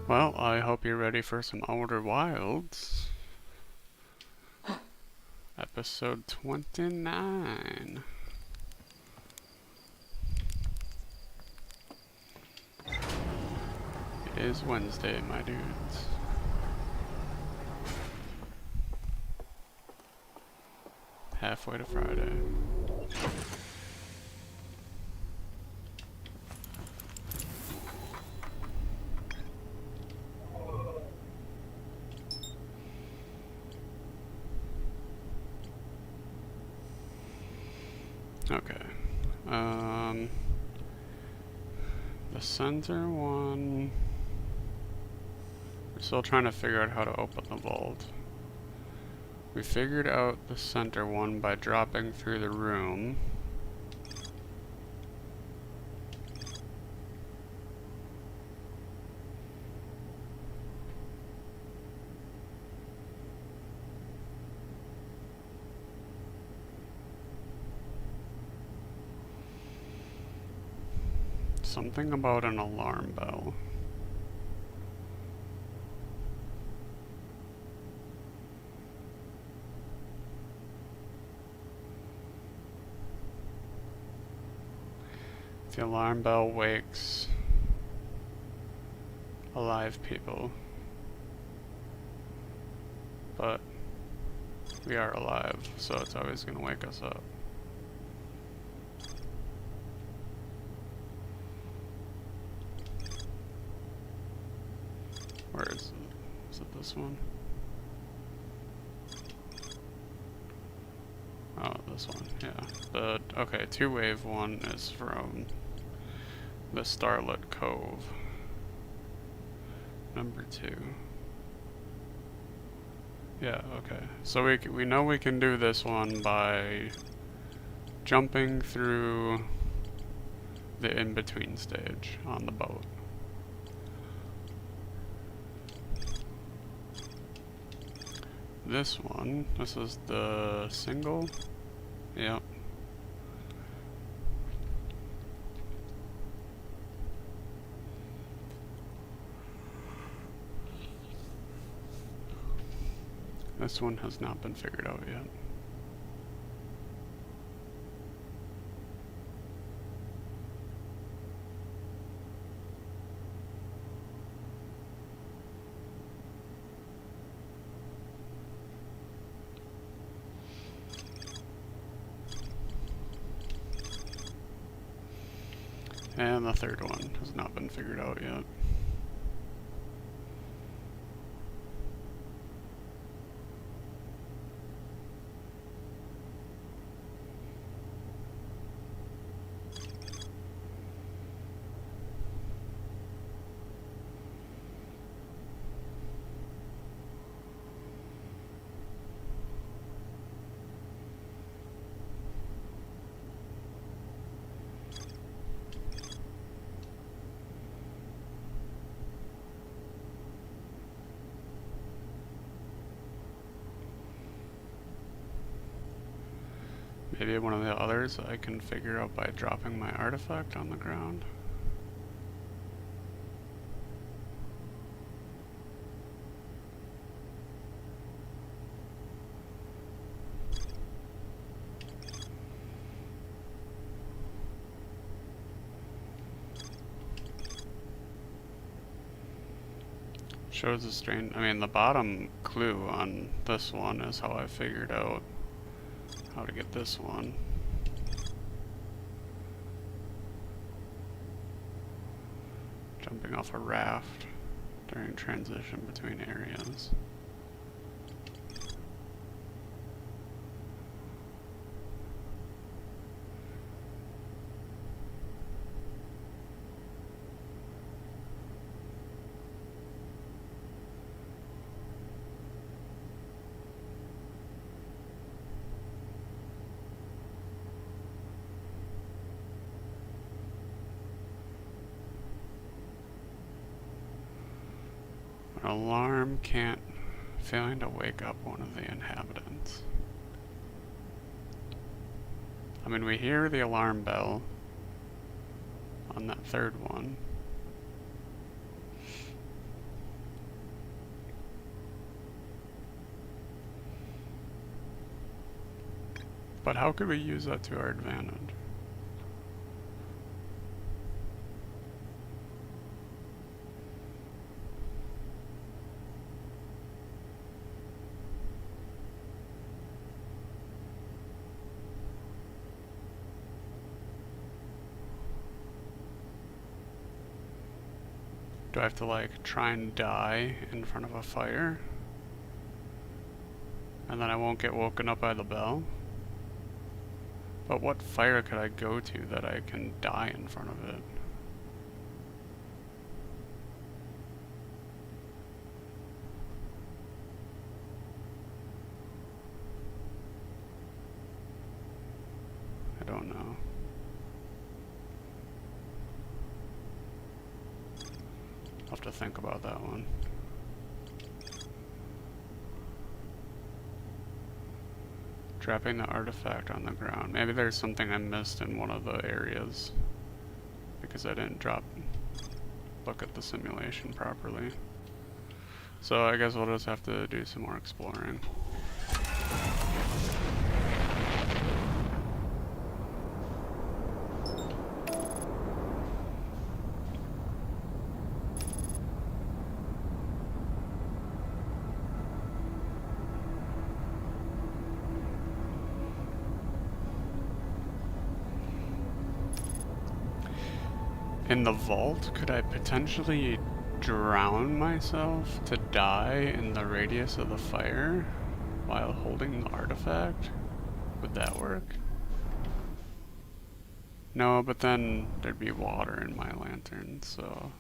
Well, I hope you're ready for some Outer Wilds. Episode 29. It is Wednesday, my dudes. Halfway to Friday. Okay. The center one... We're still trying to figure out how to open the vault. We figured out the center one by dropping through the room. Something about an alarm bell. The alarm bell wakes alive people. But we are alive, so it's always going to wake us up. Where is it? Is it this one? Oh, this one, yeah. Okay, two-wave one is from the Starlit Cove. Number 2. Yeah, okay. So we know we can do this one by jumping through the in-between stage on the boat. This one, this is the single. Yep. This one has not been figured out yet. And the third one has not been figured out yet. Maybe one of the others I can figure out by dropping my artifact on the ground. Shows a strange... I mean, the bottom clue on this one is how I figured out how to get this one. Jumping off a raft during transition between areas. An alarm can't... failing to wake up one of the inhabitants. I mean, we hear the alarm bell on that third one. But how could we use that to our advantage? Do I have to like try and die in front of a fire? And then I won't get woken up by the bell? But what fire could I go to that I can die in front of it? I don't know. I'll have to think about that one. Dropping the artifact on the ground. Maybe there's something I missed in one of the areas because I didn't look at the simulation properly. So I guess we'll just have to do some more exploring. In the vault, could I potentially drown myself to die in the radius of the fire while holding the artifact? Would that work? No, but then there'd be water in my lantern, so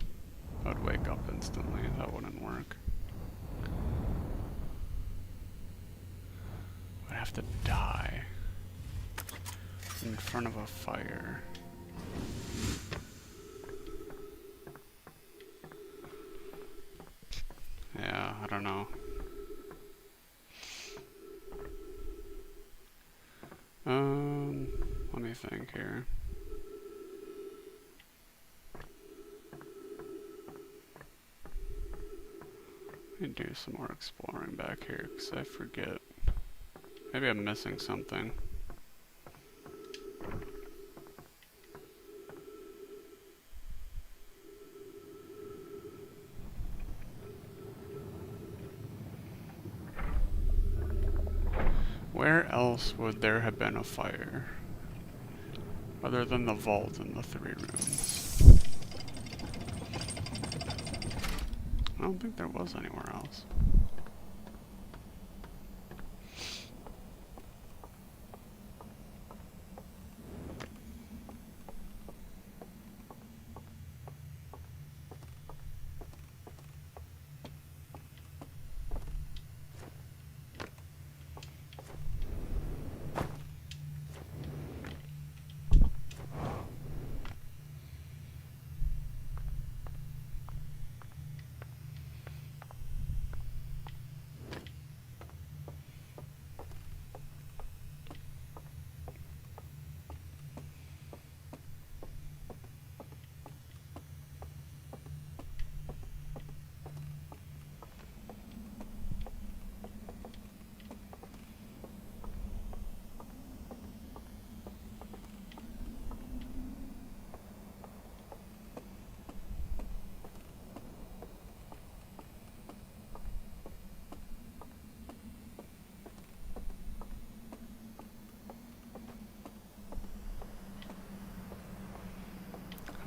I would wake up instantly. That wouldn't work. I'd have to die in front of a fire. Yeah, I don't know. Let me think here. Let me do some more exploring back here, because I forget. Maybe I'm missing something. Where else would there have been a fire? Other than the vault and the 3 rooms. I don't think there was anywhere else.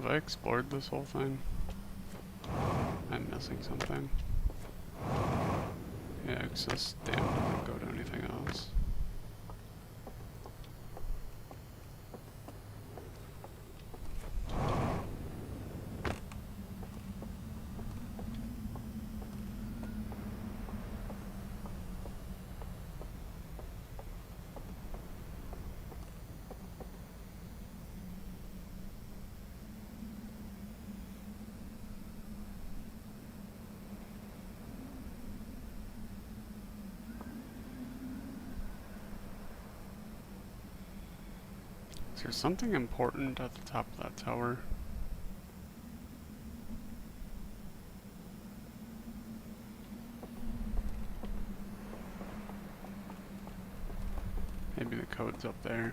Have I explored this whole thing? I'm missing something. Yeah, access damn doesn't go to anything else. Is there something important at the top of that tower? Maybe the code's up there.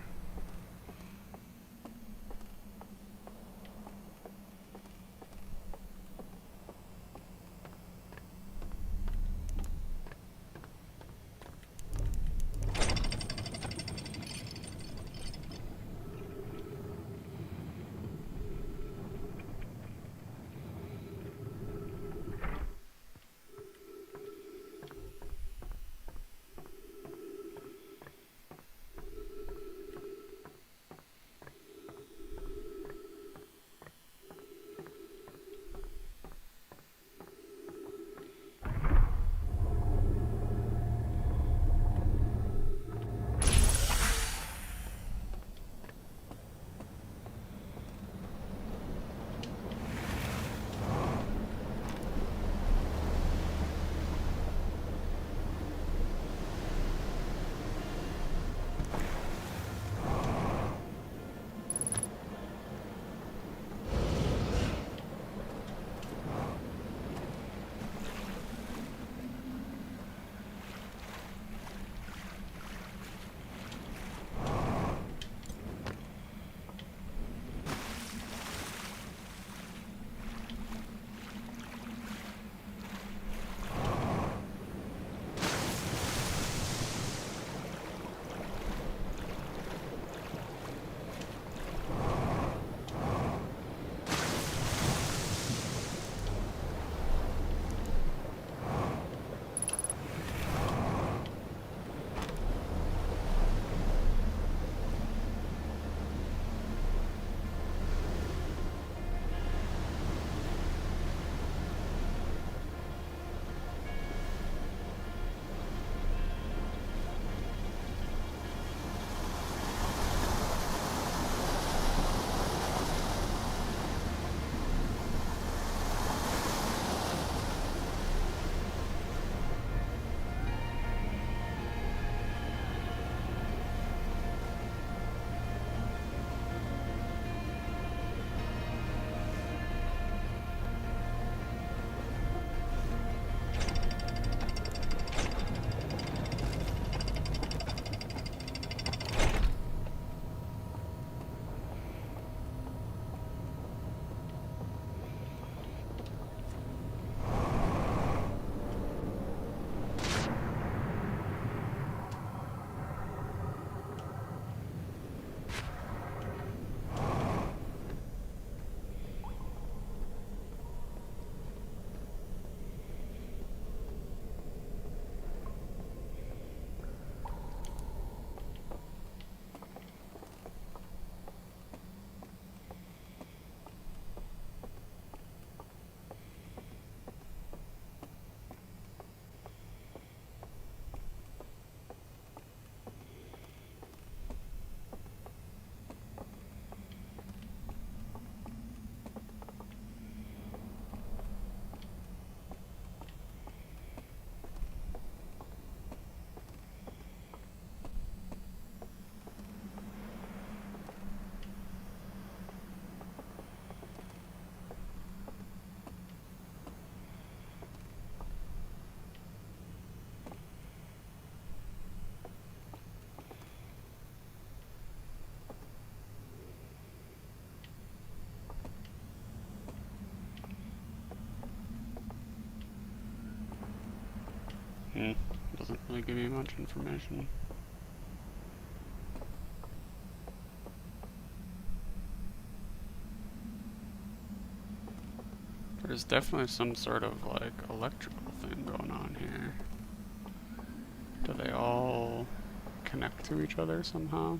Doesn't really give you much information. There's definitely some sort of like electrical thing going on here. Do they all connect to each other somehow?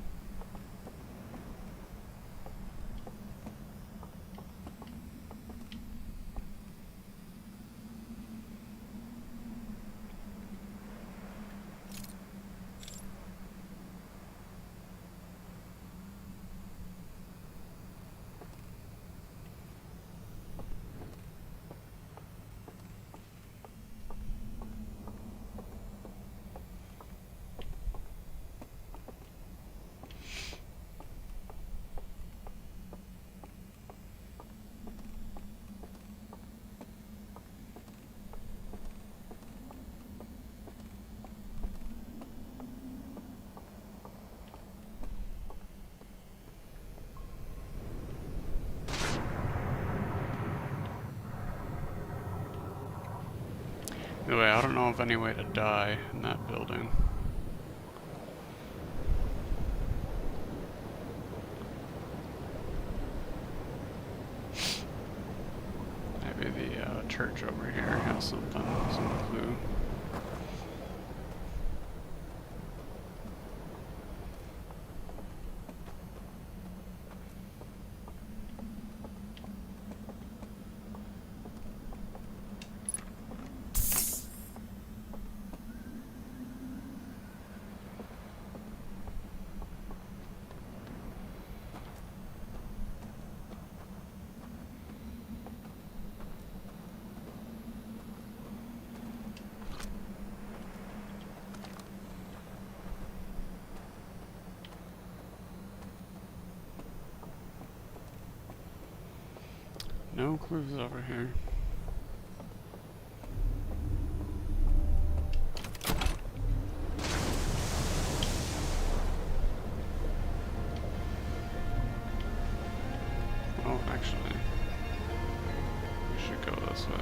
the way, I don't know of any way to die in that building. Maybe the church over here has something, some clue. No clues over here. Oh, actually, we should go this way.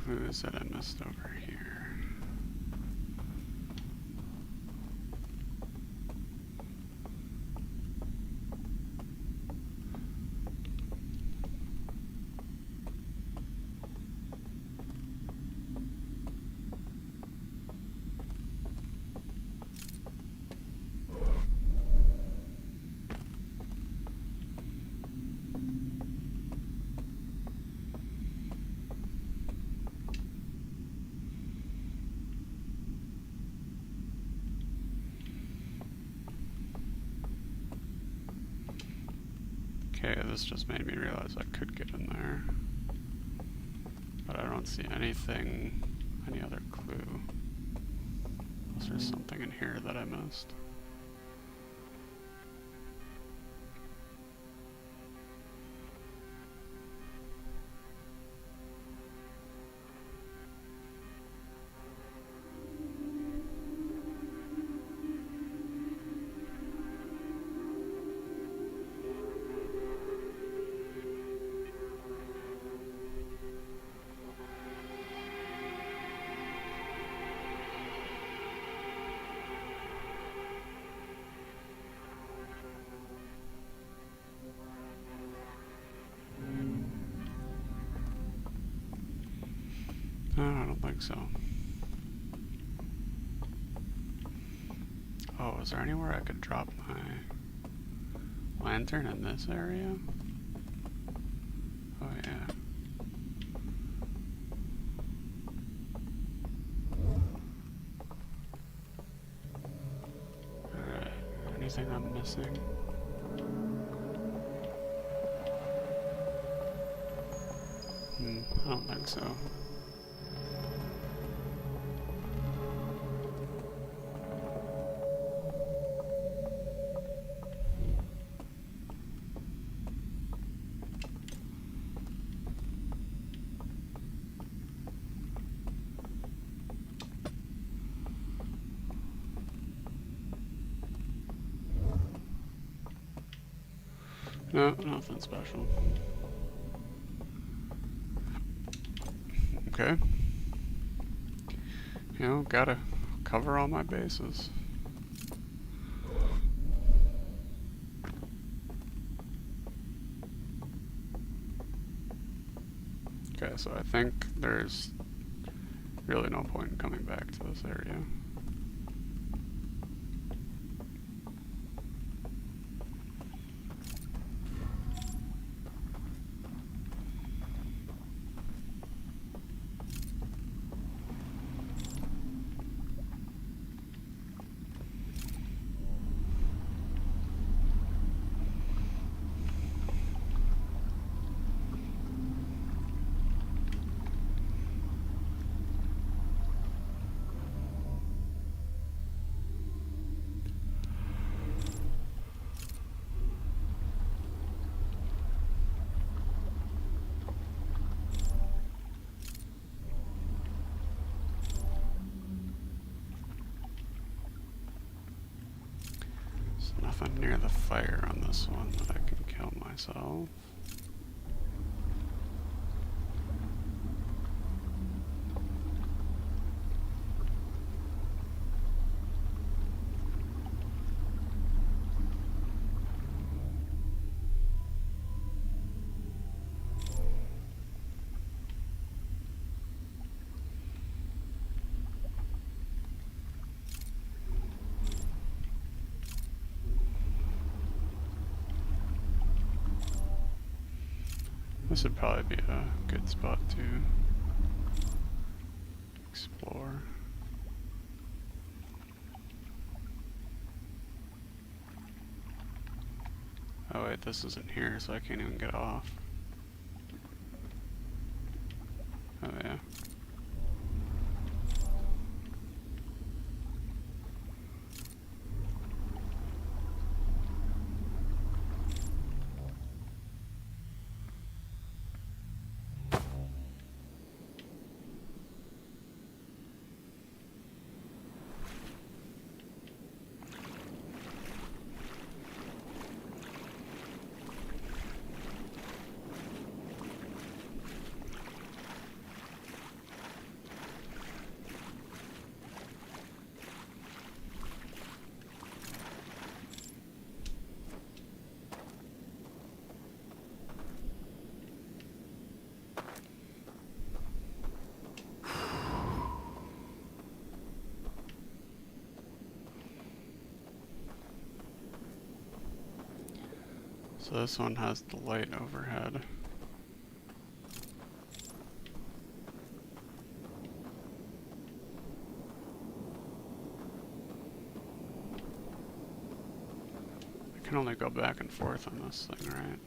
clues that I missed over here. Okay, this just made me realize I could get in there. But I don't see anything, any other clue. Unless there's something in here that I missed. No, I don't think so. Oh, is there anywhere I could drop my lantern in this area? Oh yeah. Alright, anything I'm missing? I don't think so. No, nothing special. Okay. You know, gotta cover all my bases. Okay, so I think there's really no point in coming back to this area. Nothing near the fire on this one that I can kill myself. This would probably be a good spot to explore. Oh wait, this isn't here, so I can't even get off. Oh yeah. So this one has the light overhead. I can only go back and forth on this thing, right?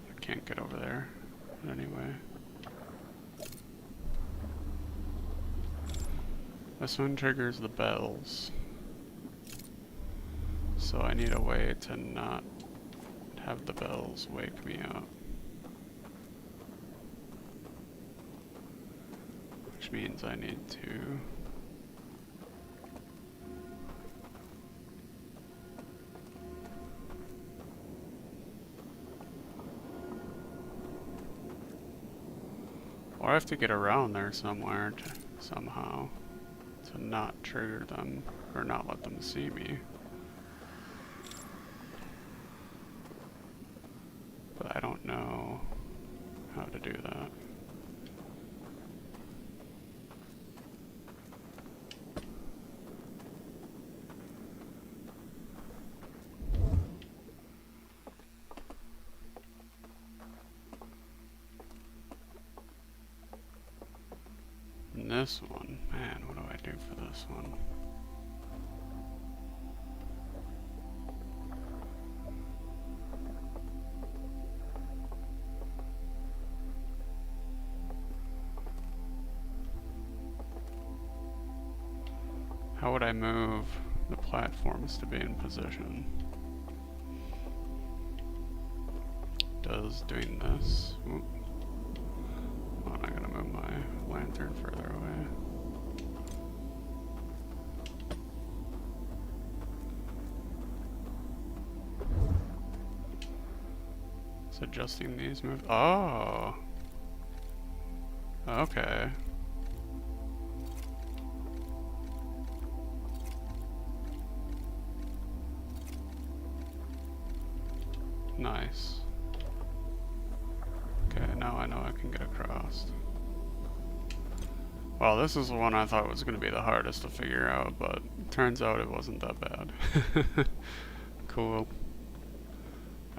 I can't get over there in any way. This one triggers the bells. So I need a way to not have the bells wake me up. Which means I need to or I have to get around there somewhere somehow to not trigger them or not let them see me. But I don't know how to do that. And this one, man, what do I do for this one? How would I move the platforms to be in position? Does doing this... Ooh. Oh, I gotta move my lantern further away. It's adjusting these moves. Oh! Okay. Nice. Okay, now I know I can get across. Well, this is the one I thought was going to be the hardest to figure out, but turns out it wasn't that bad. Cool.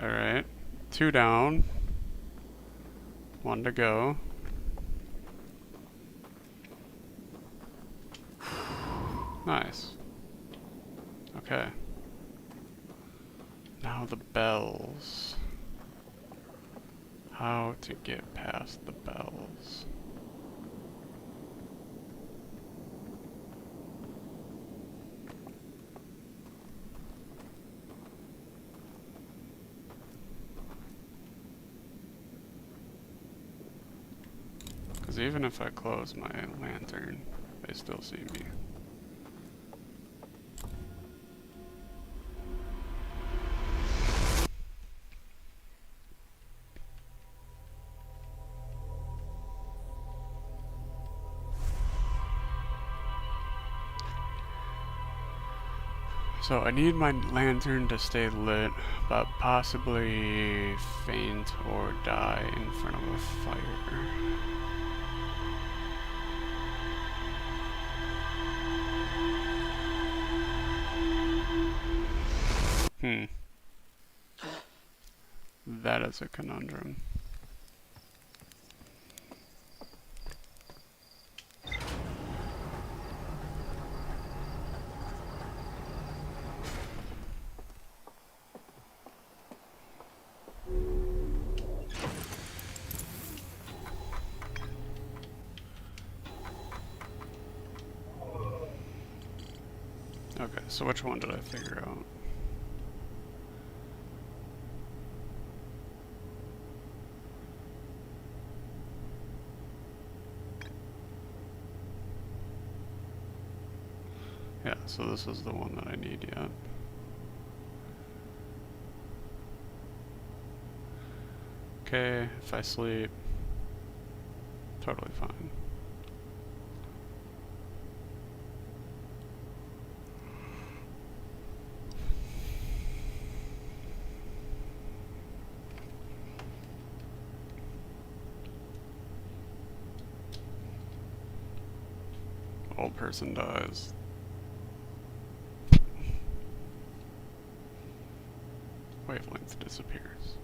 Alright. 2 down. 1 to go. Nice. Okay. Now the bells. How to get past the bells. Because even if I close my lantern, they still see me. So I need my lantern to stay lit, but possibly faint or die in front of a fire. That is a conundrum. Okay, so which one did I figure out? Yeah, so this is the one that I need yet. Okay, if I sleep, totally fine. Old person dies. wavelength disappears.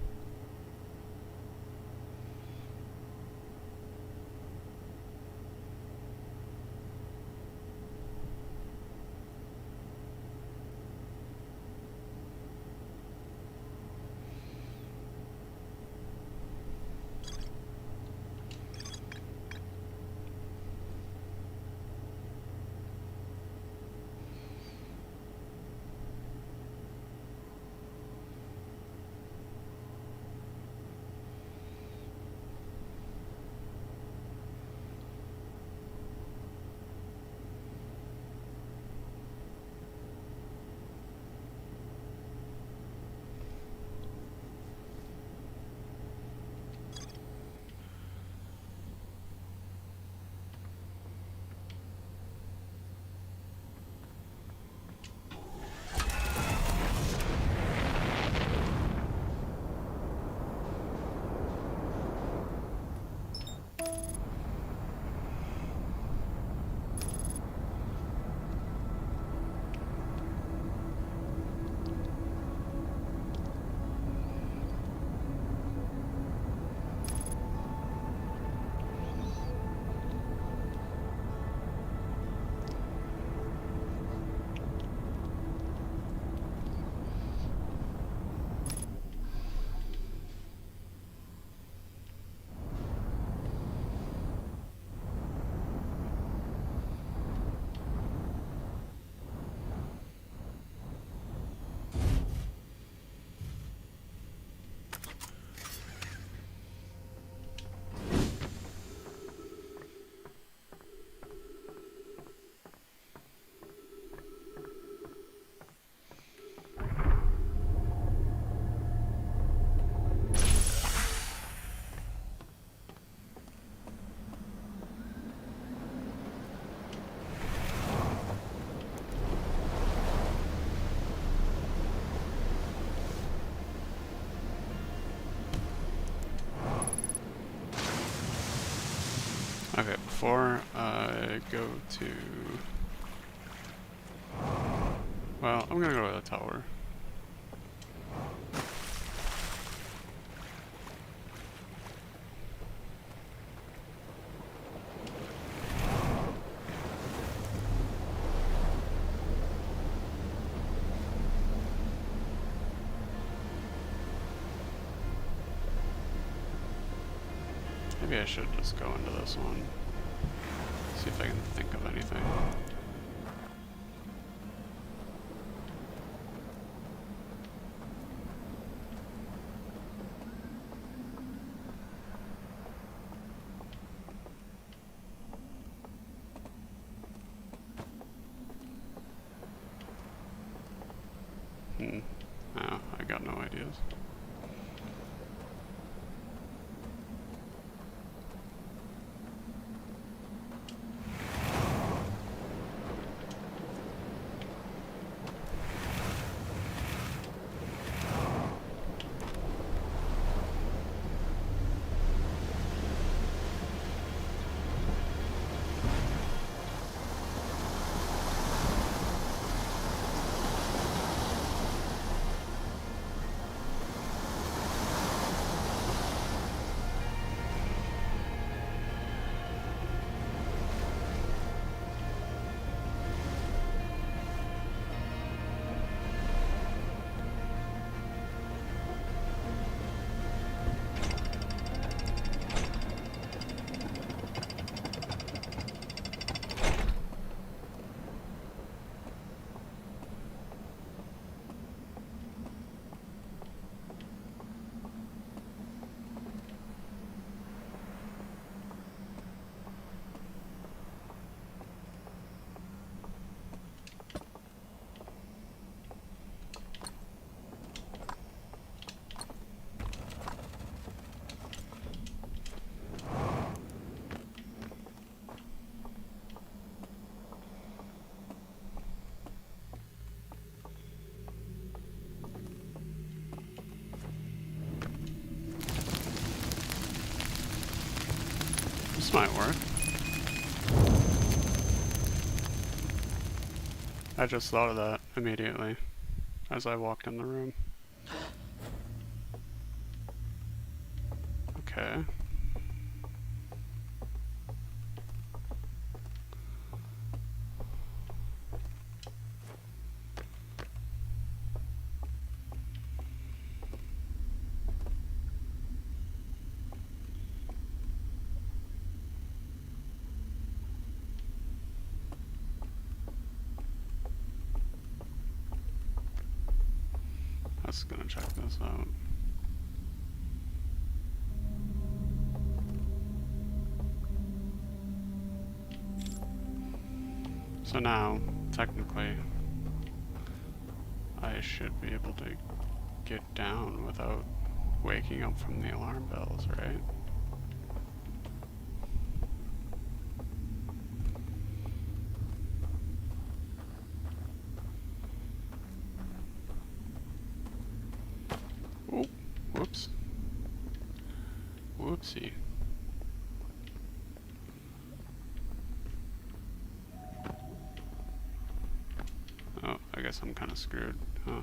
Okay, before I go to... Well, I'm gonna go to the tower. Maybe I should just go into this one. See if I can think of anything. No, I got no ideas. This might work. I just thought of that immediately as I walked in the room. Okay. Let's gonna check this out. So now, technically, I should be able to get down without waking up from the alarm bells, right? Oh, whoops. Whoopsie. Oh, I guess I'm kind of screwed, huh?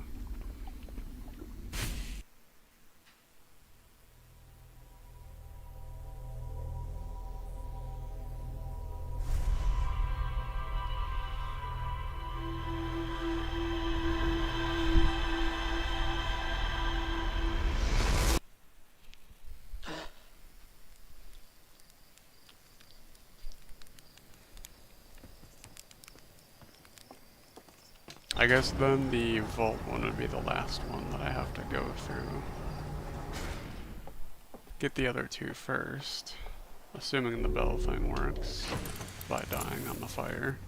I guess then the vault one would be the last one that I have to go through. Get the other two first, assuming the bell thing works by dying on the fire.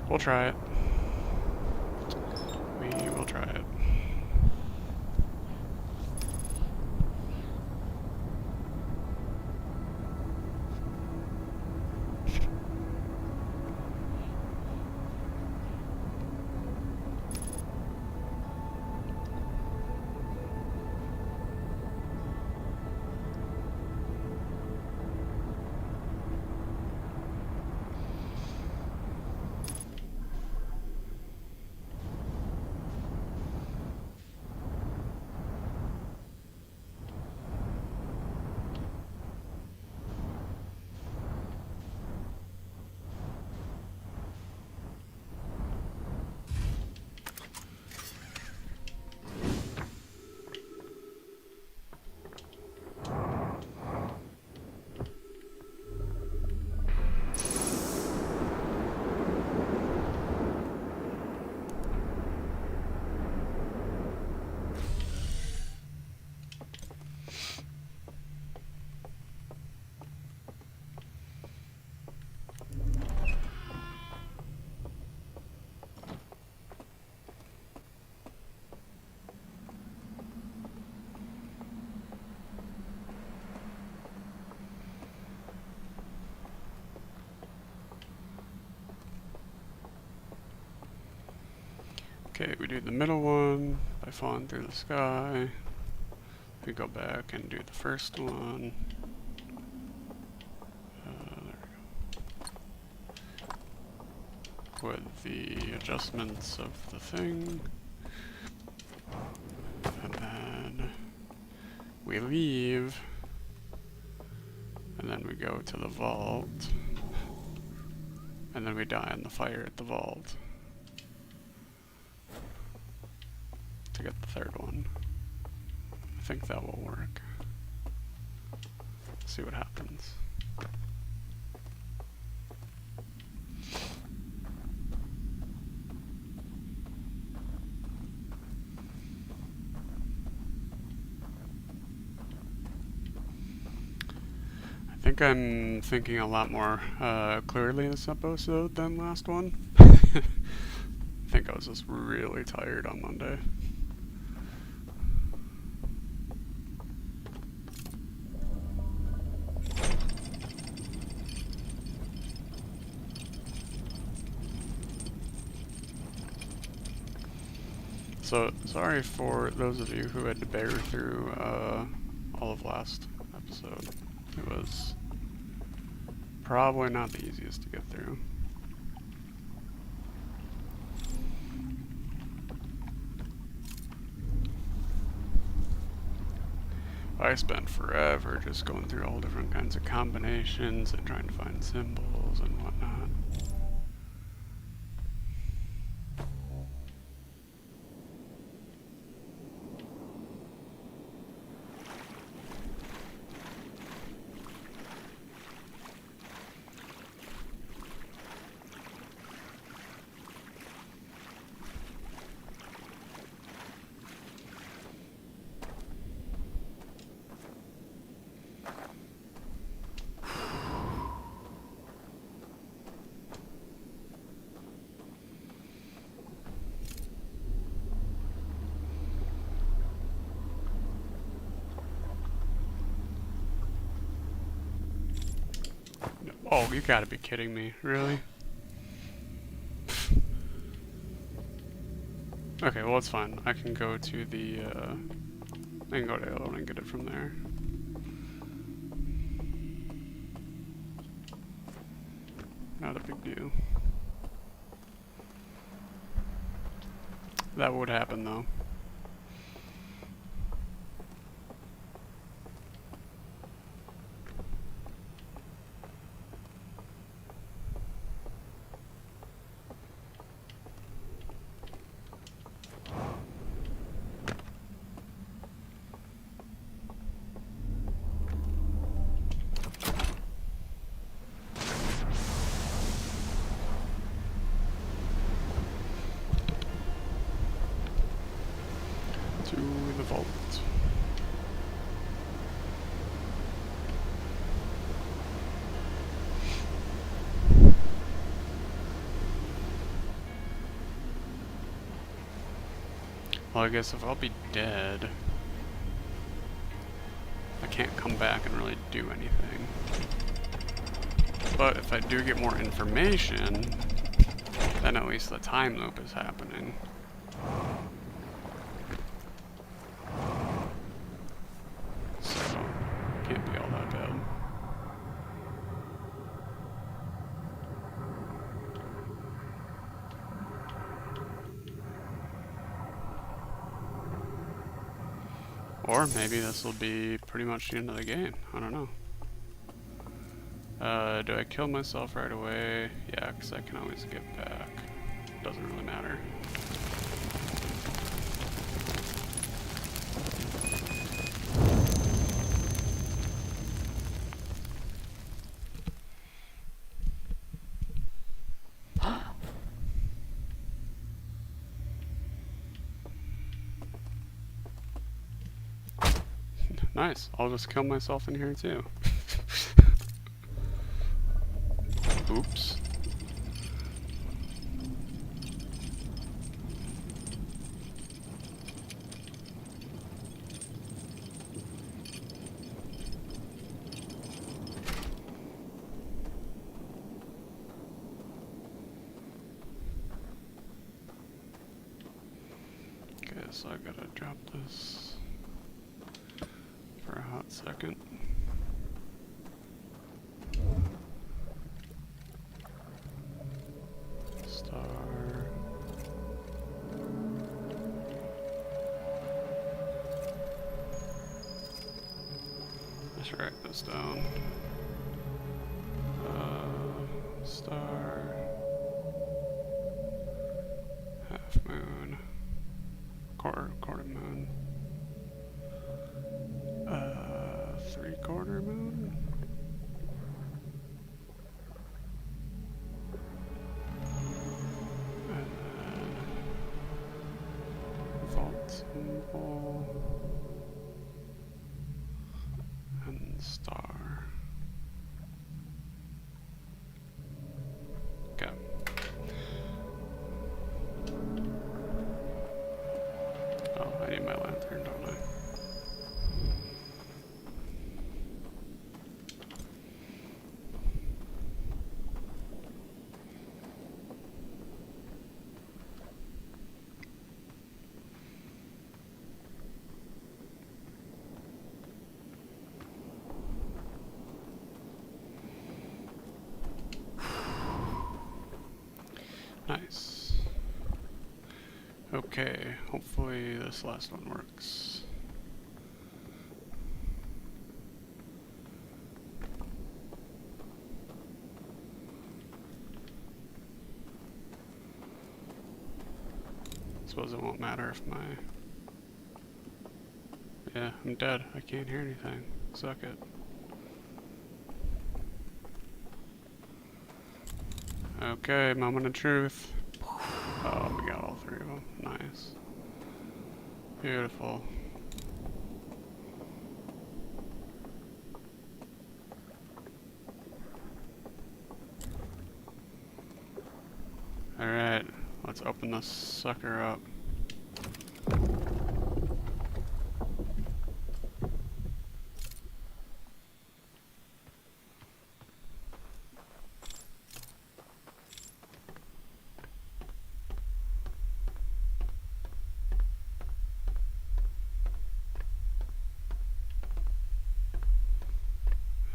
We'll try it. We will try it. Okay, we do the middle one by falling through the sky. We go back and do the first one. There we go. With the adjustments of the thing. And then we leave. And then we go to the vault. And then we die in the fire at the vault. To get the third one. I think that will work. See what happens. I think I'm thinking a lot more clearly this episode than last one. I think I was just really tired on Monday. So, sorry for those of you who had to bear through all of last episode. It was probably not the easiest to get through. I spent forever just going through all different kinds of combinations and trying to find symbols and whatnot. Oh, you gotta be kidding me. Really? Okay, well it's fine. I can go to the, I can go to Alone and get it from there. Not a big deal. That would happen though. To the vault. Well, I guess if I'll be dead, I can't come back and really do anything. But if I do get more information, then at least the time loop is happening. So, can't be all that bad. Or maybe this will be pretty much the end of the game. I don't know. Do I kill myself right away? Yeah, because I can always get back. Doesn't really matter. Nice. I'll just kill myself in here too. Oops. Okay, so I gotta drop this for a hot second. Star. Let's write this down. Star. Half moon. Quarter moon. 3/4 moon? And then vault symbol and star. Okay. Oh, I need my lantern, don't I? Nice. Okay, hopefully this last one works. suppose it won't matter if my... Yeah, I'm dead. I can't hear anything. Suck it. Okay, moment of truth. Oh, we got all three of them. Nice. Beautiful. Alright, let's open this sucker up.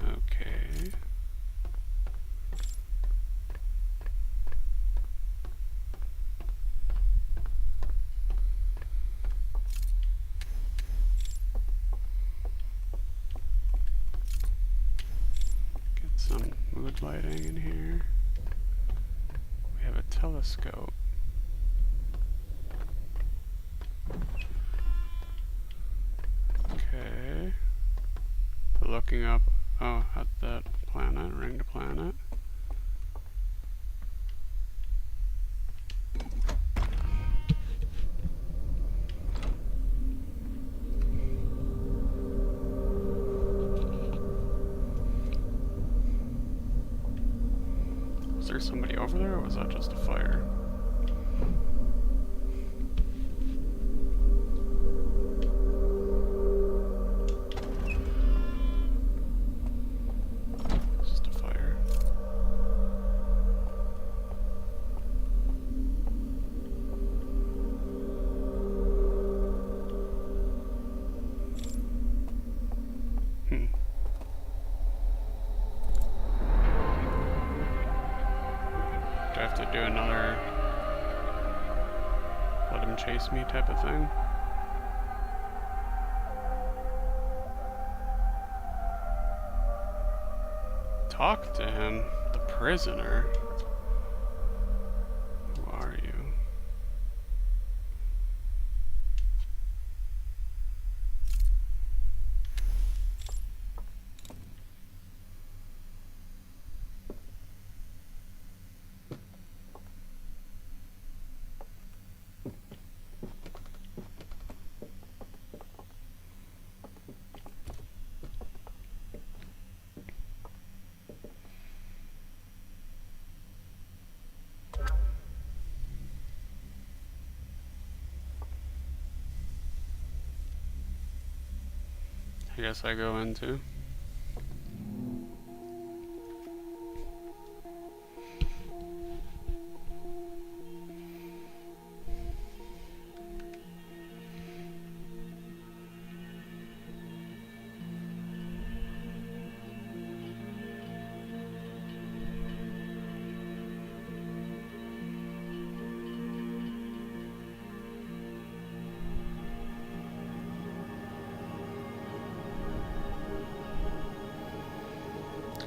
Okay. Get some mood lighting in here. We have a telescope. Okay. Looking up, oh, at that planet, ringed planet. Is there somebody over there, or was that just a fire? Just a fire. Hmm. Do I have to do another let him chase me type of thing? Talk to him? The prisoner? Who are you? I guess I go into.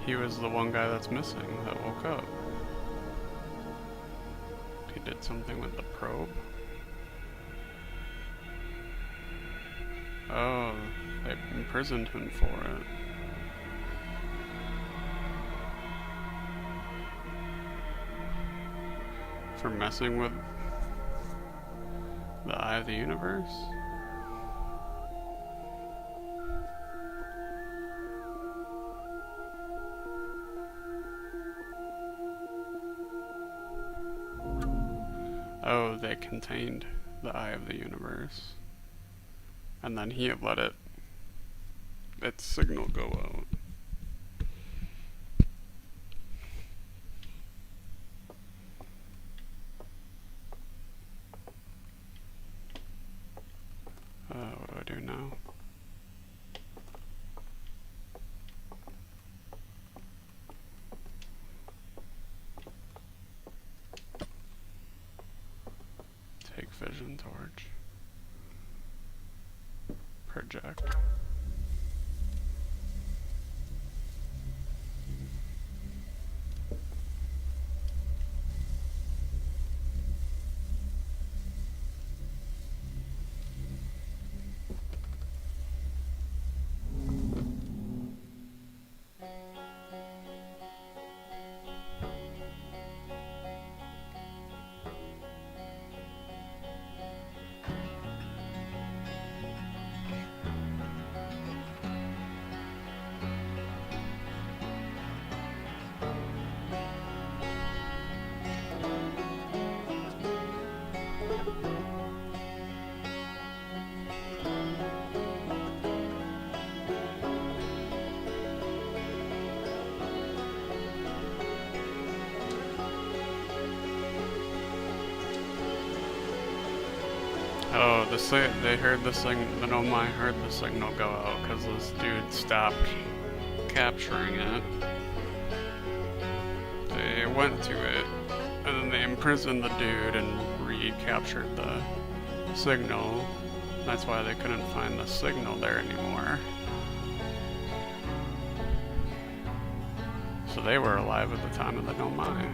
He was the one guy that's missing that woke up. He did something with the probe. Oh, they imprisoned him for it. For messing with the Eye of the Universe? Oh, they contained the Eye of the Universe. And then he let its signal go out. What do I do now? Take vision torch. Project. they heard the signal. The Nomai heard the signal go out because this dude stopped capturing it. They went to it, and then they imprisoned the dude and recaptured the signal. That's why they couldn't find the signal there anymore. So they were alive at the time of the Nomai.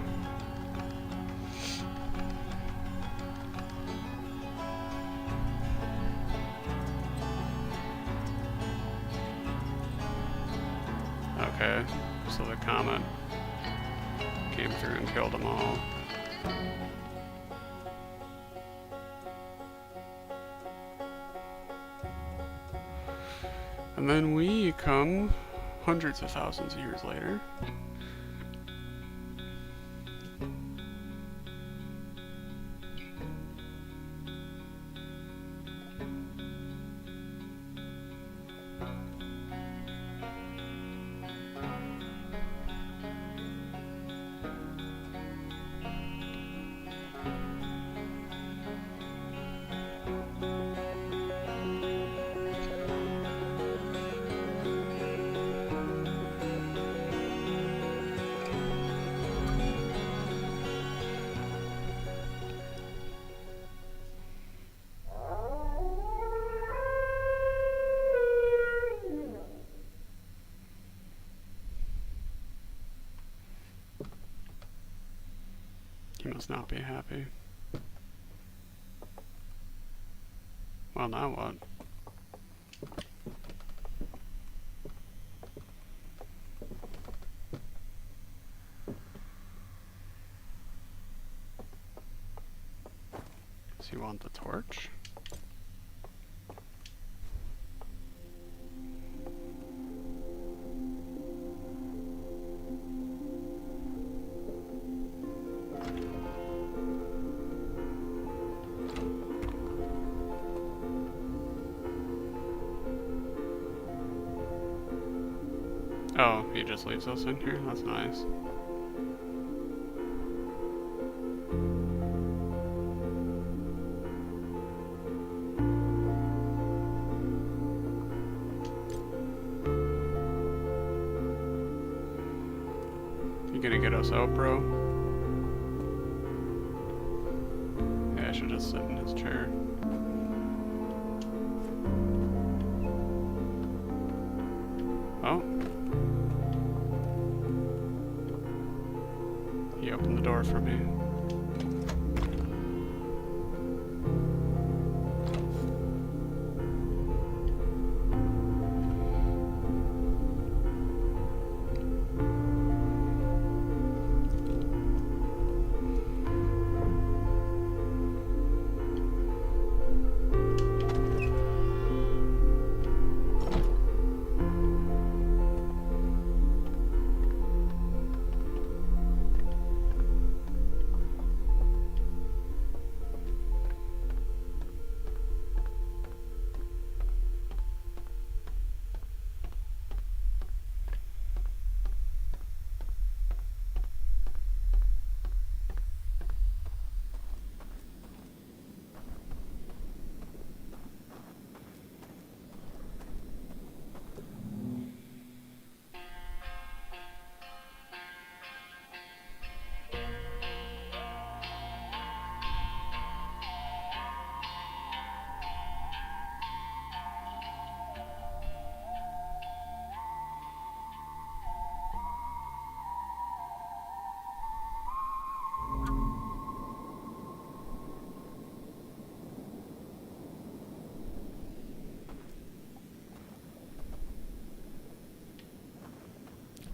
Okay, so the comet came through and killed them all. And then we come hundreds of thousands of years later. He must not be happy. Well, now what? Does he want the torch? Oh, he just leaves us in here? That's nice. You gonna get us out, bro? Yeah, I should just sit in his chair. Oh. He opened the door for me.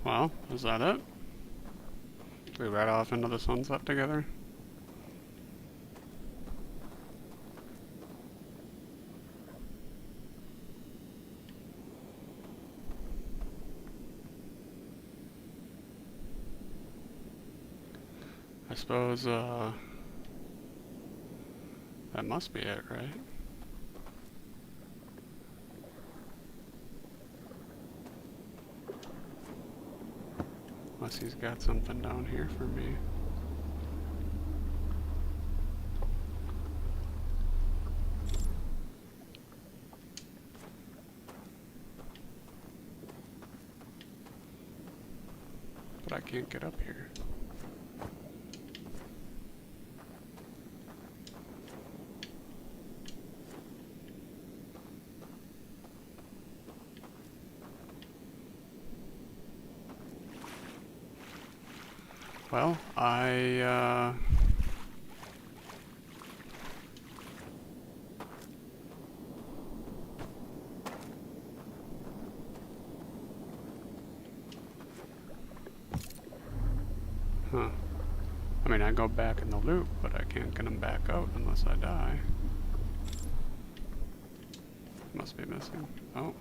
Well, is that it? We ride off into the sunset together? I suppose, that must be it, right? Unless he's got something down here for me. can't get up here. Well, huh. I mean, I go back in the loop, but I can't get him back out unless I die. Must be missing. Oh.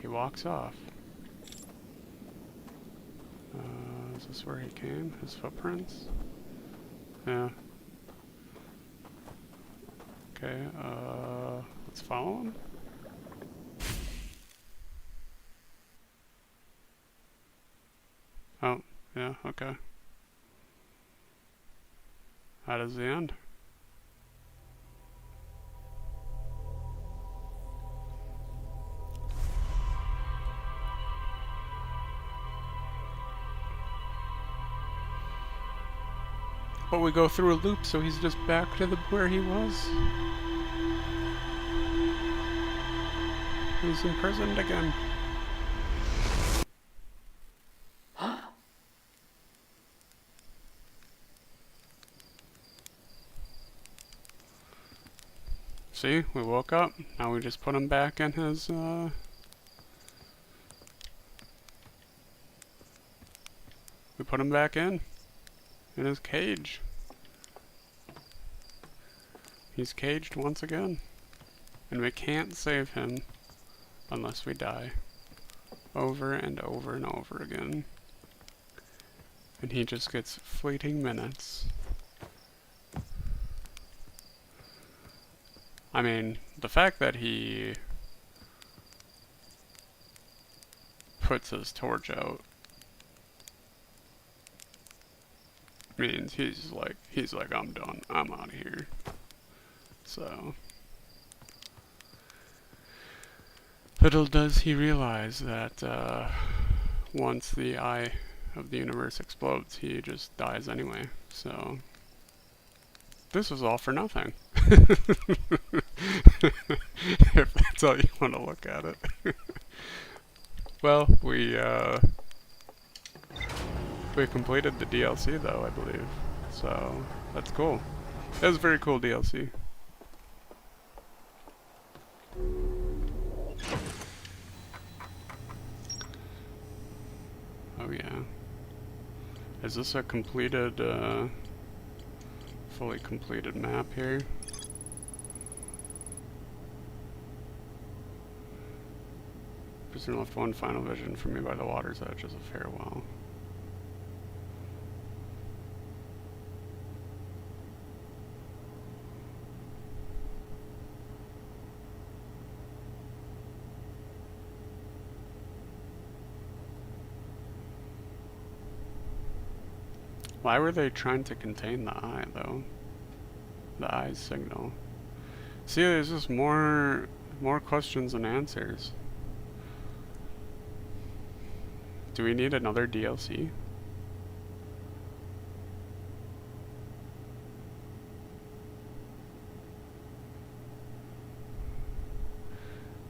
He walks off. Is this where he came? His footprints? Yeah. Okay, let's follow him. Oh, yeah, okay. How does the end? But we go through a loop, so he's just back to where he was. He's imprisoned again. See, we woke up. Now we just put him back in his, we put him back in his cage. He's caged once again. And we can't save him unless we die. Over and over and over again. And he just gets fleeting minutes. I mean, the fact that he puts his torch out means he's like, I'm done. I'm out of here. So, little does he realize that once the eye of the universe explodes, he just dies anyway. So, this was all for nothing. If that's how you want to look at it. Well, we completed the DLC though, I believe. So, that's cool. That was a very cool DLC. Oh yeah. Is this a completed, fully completed map here? Prisoner left one final vision for me by the water's edge as a farewell. Why were they trying to contain the eye, though? The eye's signal. See, there's just more questions than answers. Do we need another DLC?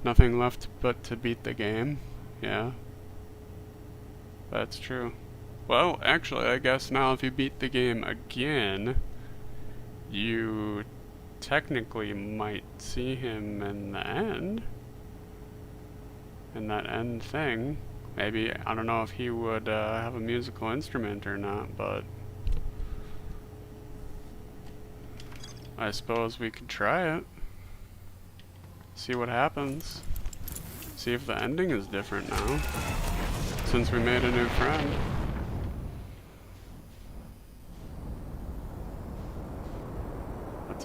Nothing left but to beat the game. Yeah. That's true. Well, actually, I guess now if you beat the game again, you technically might see him in the end. In that end thing. Maybe, I don't know if he would have a musical instrument or not, but I suppose we could try it. See what happens. See if the ending is different now, since we made a new friend.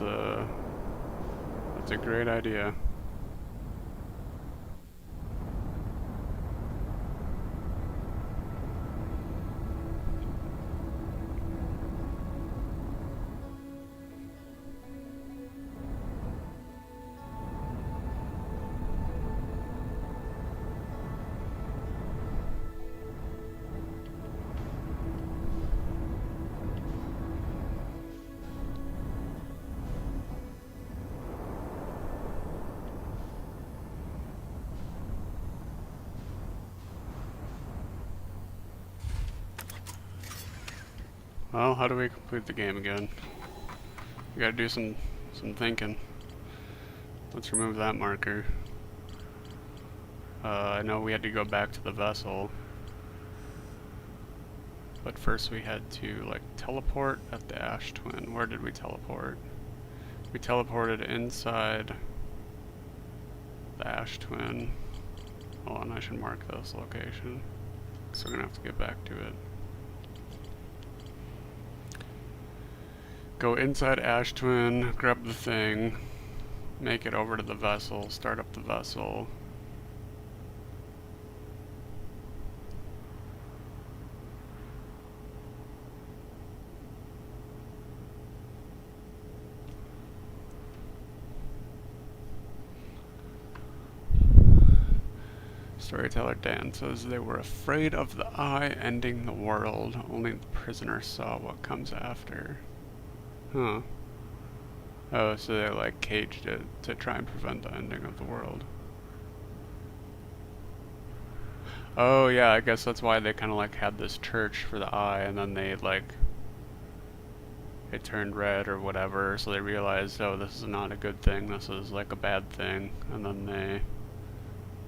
That's a great idea. Well, how do we complete the game again? We gotta do some thinking. Let's remove that marker. I know we had to go back to the vessel. But first we had to, like, teleport at the Ash Twin. Where did we teleport? We teleported inside the Ash Twin. Hold on, I should mark this location. So we're gonna have to get back to it. Go inside Ash Twin, grab the thing, make it over to the vessel, start up the vessel. Storyteller Dan says they were afraid of the eye ending the world. Only the prisoner saw what comes after. Huh. Oh, so they like caged it to try and prevent the ending of the world. Oh yeah, I guess that's why they kind of like had this church for the eye, and then they like it turned red or whatever, so they realized, oh, this is not a good thing, this is like a bad thing, and then they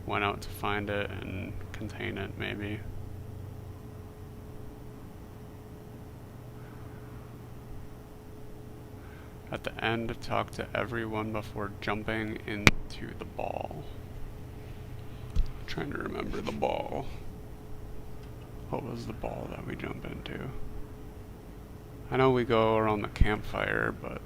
went out to find it and contain it, maybe. At the end, talk to everyone before jumping into the ball. I'm trying to remember the ball. What was the ball that we jump into? I know we go around the campfire, but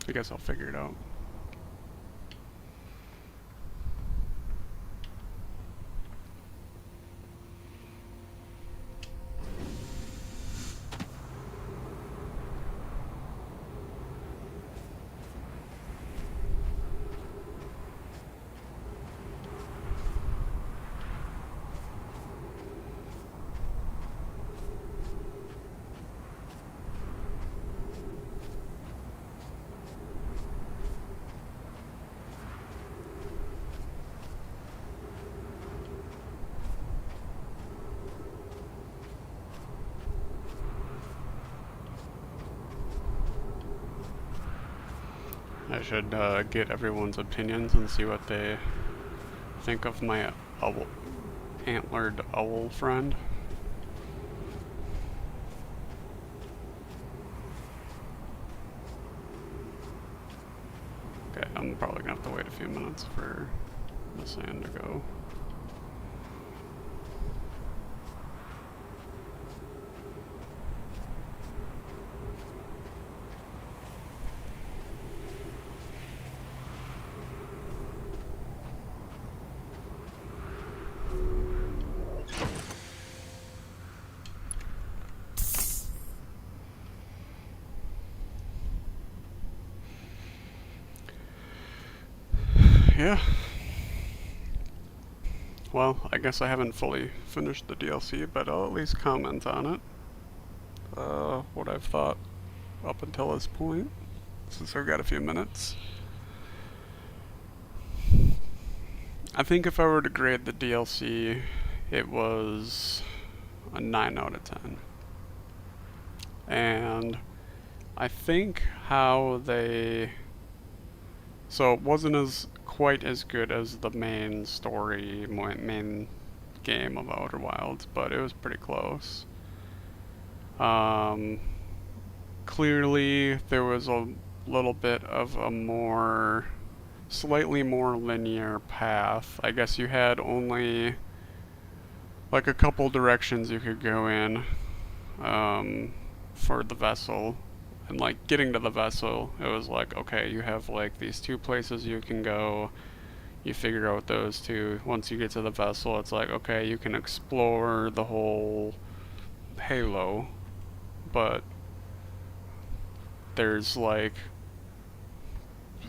I guess I'll figure it out. I should get everyone's opinions and see what they think of my owl, antlered owl friend. Okay, I'm probably gonna have to wait a few minutes for the sand to go. Yeah. Well, I guess I haven't fully finished the DLC, but I'll at least comment on it. What I've thought up until this point, since I've got a few minutes. I think if I were to grade the DLC, it was a 9 out of 10. And I think how they... So it wasn't quite as good as the main story, main game of Outer Wilds, but it was pretty close. Clearly there was a little bit of a slightly more linear path. I guess you had only like a couple directions you could go in for the vessel. And like getting to the vessel, it was like, okay, you have like these two places you can go. You figure out those two. Once you get to the vessel, it's like, okay, you can explore the whole Halo, but there's like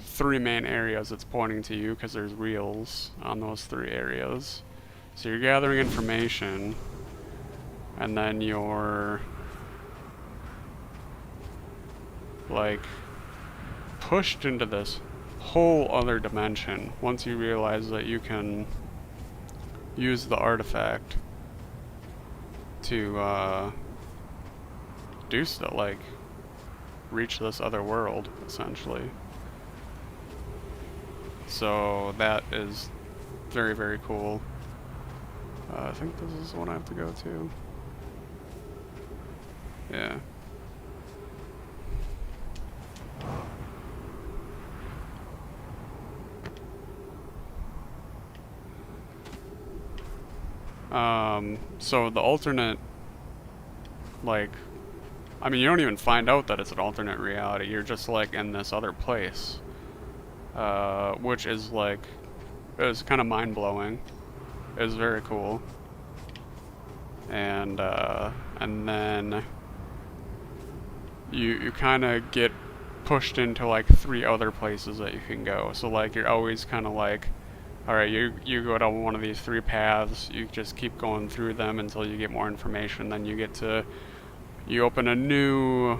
3 main areas it's pointing to you because there's reels on those 3 areas. So you're gathering information, and then you're like pushed into this whole other dimension once you realize that you can use the artifact to do stuff, like reach this other world, essentially. So that is very, very cool. I think this is the one I have to go to. Yeah. So the alternate, like, I mean, you don't even find out that it's an alternate reality. You're just, like, in this other place. Which is, like, it was kind of mind-blowing. It was very cool. And then you kind of get pushed into, like, 3 other places that you can go. So, like, you're always kind of like, alright, you go down one of these 3 paths, you just keep going through them until you get more information, then you get to, you open a new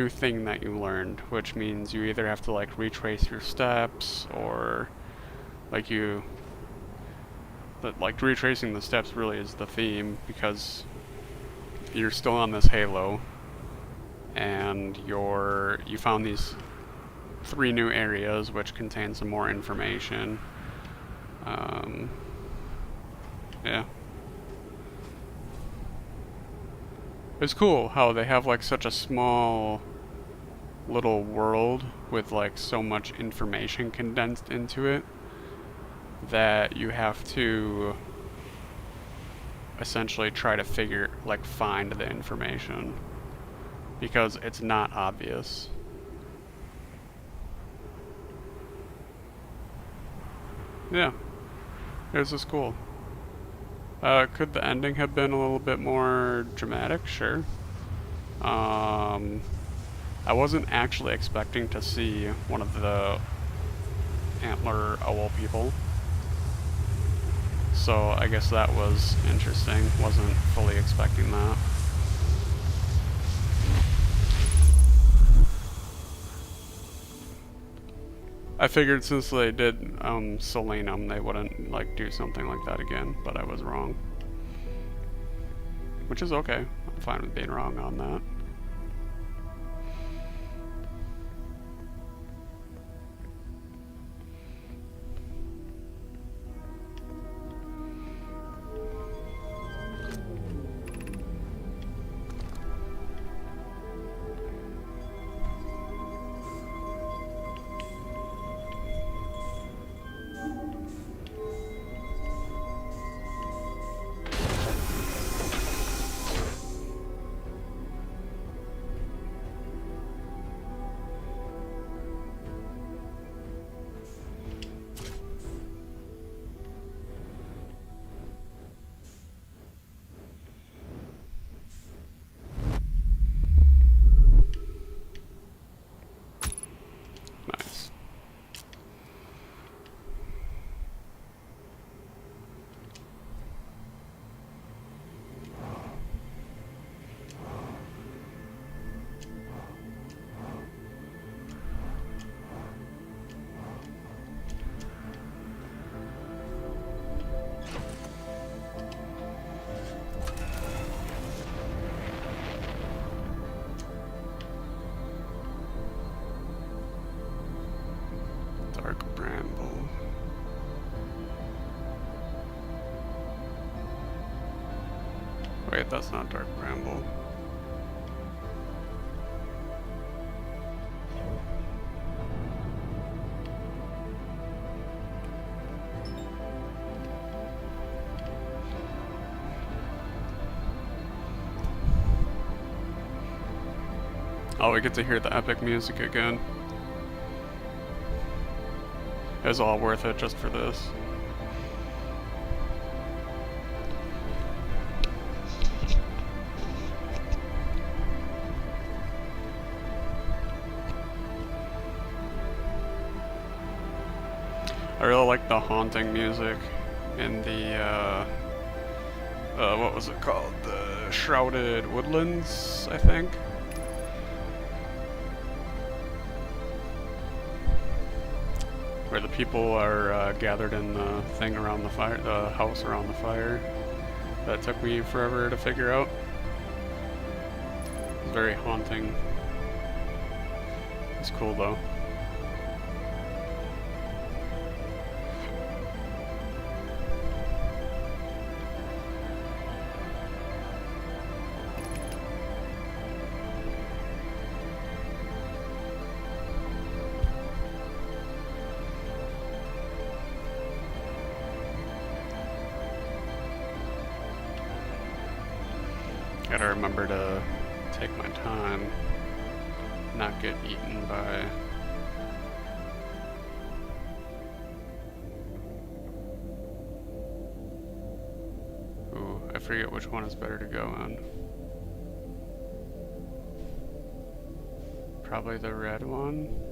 thing that you learned, which means you either have to, like, retrace your steps, or, like, like, retracing the steps really is the theme, because you're still on this halo, and you found these 3 new areas which contain some more information. Yeah. It's cool how they have, like, such a small little world with, like, so much information condensed into it that you have to essentially try to find the information, because it's not obvious. Yeah, it was just cool. Could the ending have been a little bit more dramatic? Sure. I wasn't actually expecting to see one of the antler owl people, so I guess that was interesting. Wasn't fully expecting that. I figured since they did Solanum, they wouldn't, like, do something like that again, but I was wrong. Which is okay. I'm fine with being wrong on that. Nice. Dark Bramble. Wait, that's not Dark Bramble. Oh, we get to hear the epic music again. It's all worth it just for this. I really like the haunting music in the, what was it called? The Shrouded Woodlands, I think. where the people are gathered in the thing around the fire, the house around the fire. That took me forever to figure out. It's very haunting. It's cool though. Gotta remember to take my time, not get eaten by... Ooh, I forget which one is better to go on. Probably the red one.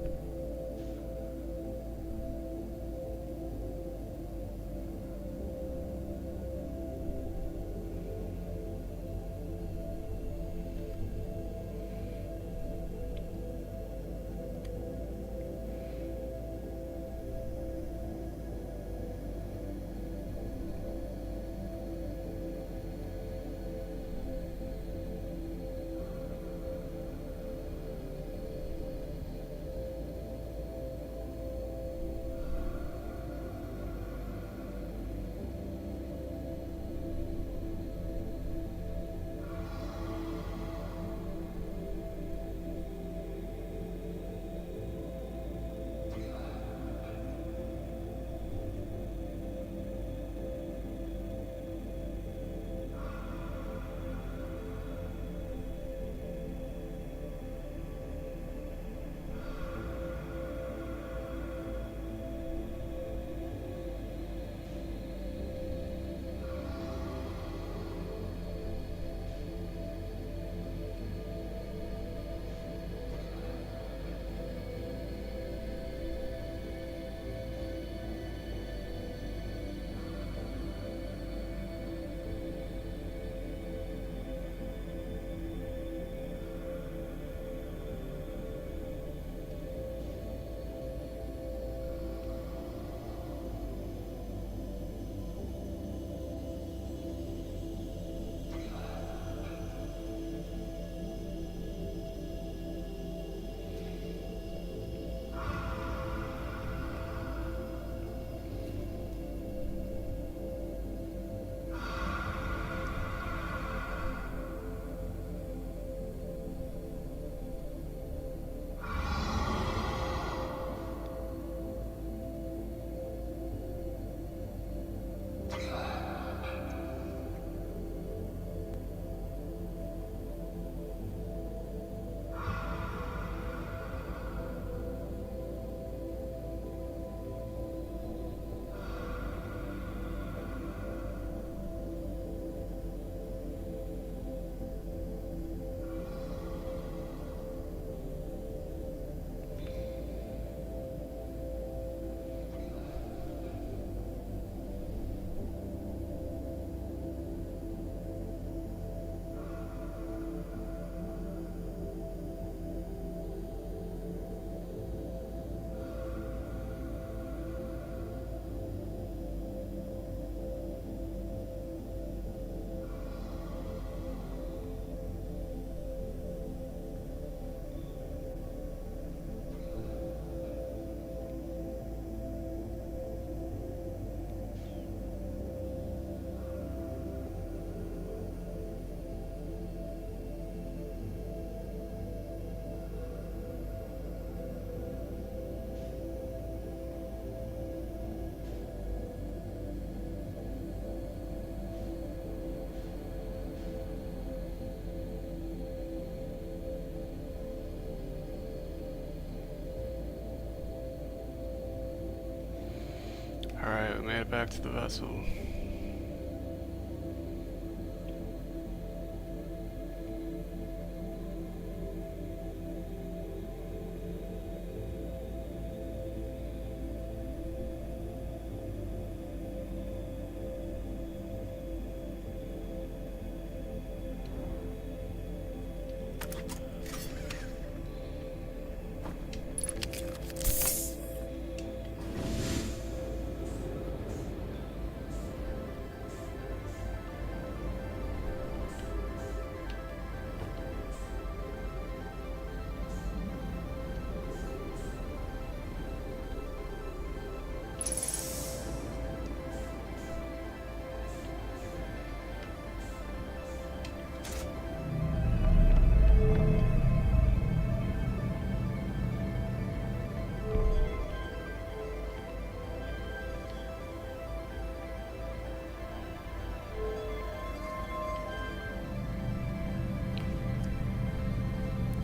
Alright, we made it back to the vessel.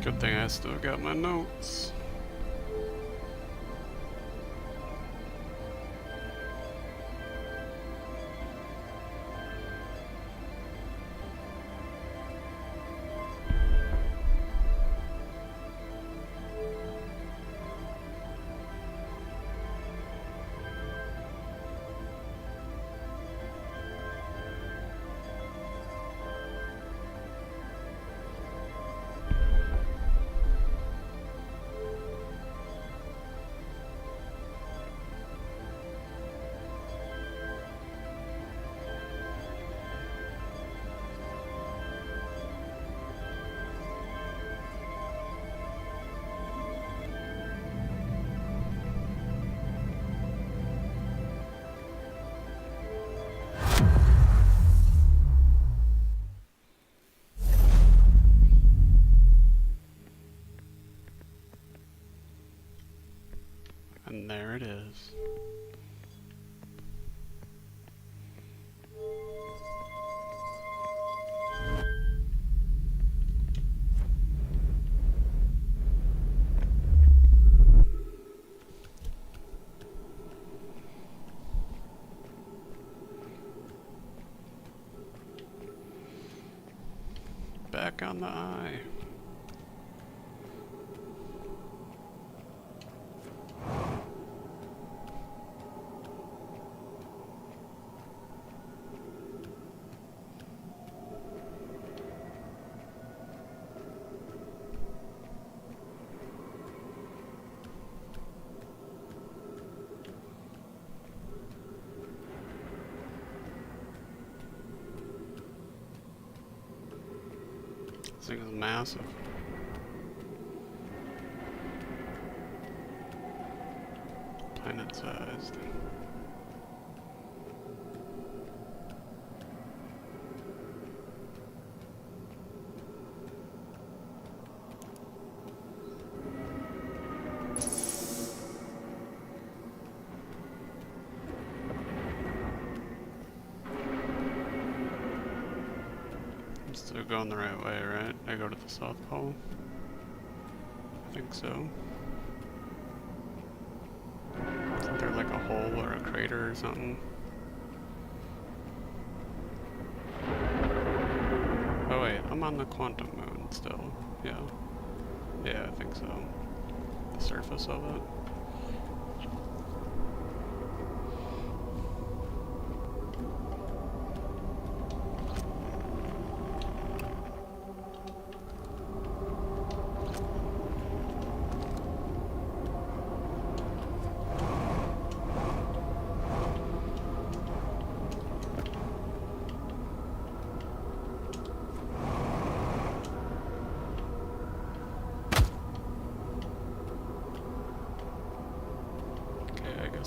Good thing I still got my notes. And there it is. Back on the eye. This thing is massive. Planet-sized. I'm still going the right way, right? I go to the South Pole? I think so. Isn't there like a hole or a crater or something? Oh wait, I'm on the quantum moon still. Yeah. Yeah, I think so. The surface of it.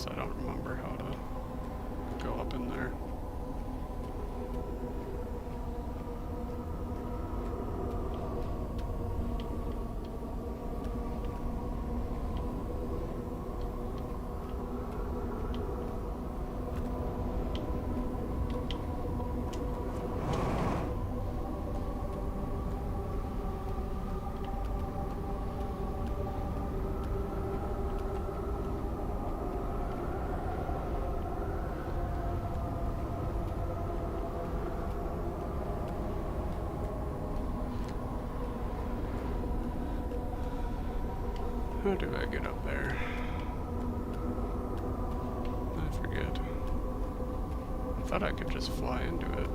I don't remember how to go up in there. How do I get up there? I forget. I thought I could just fly into it.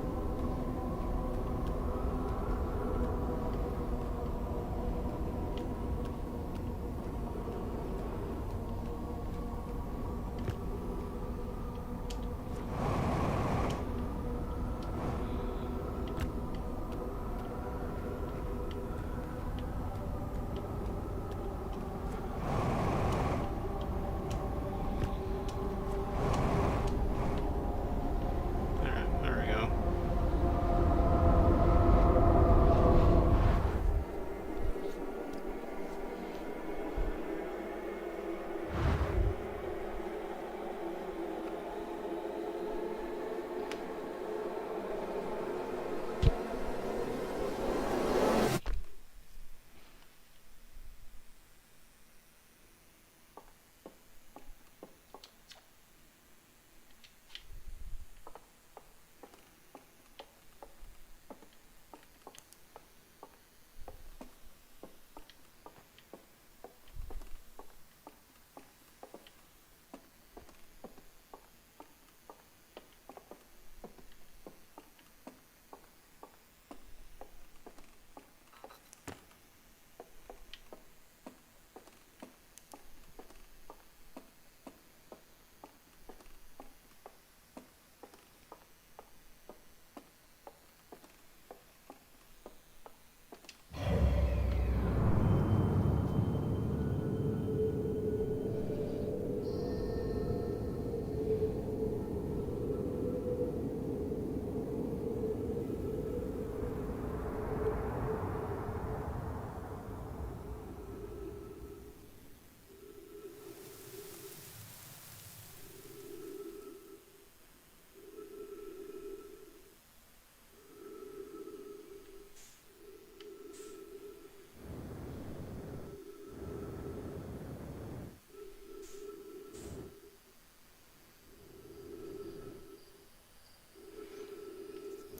There we go.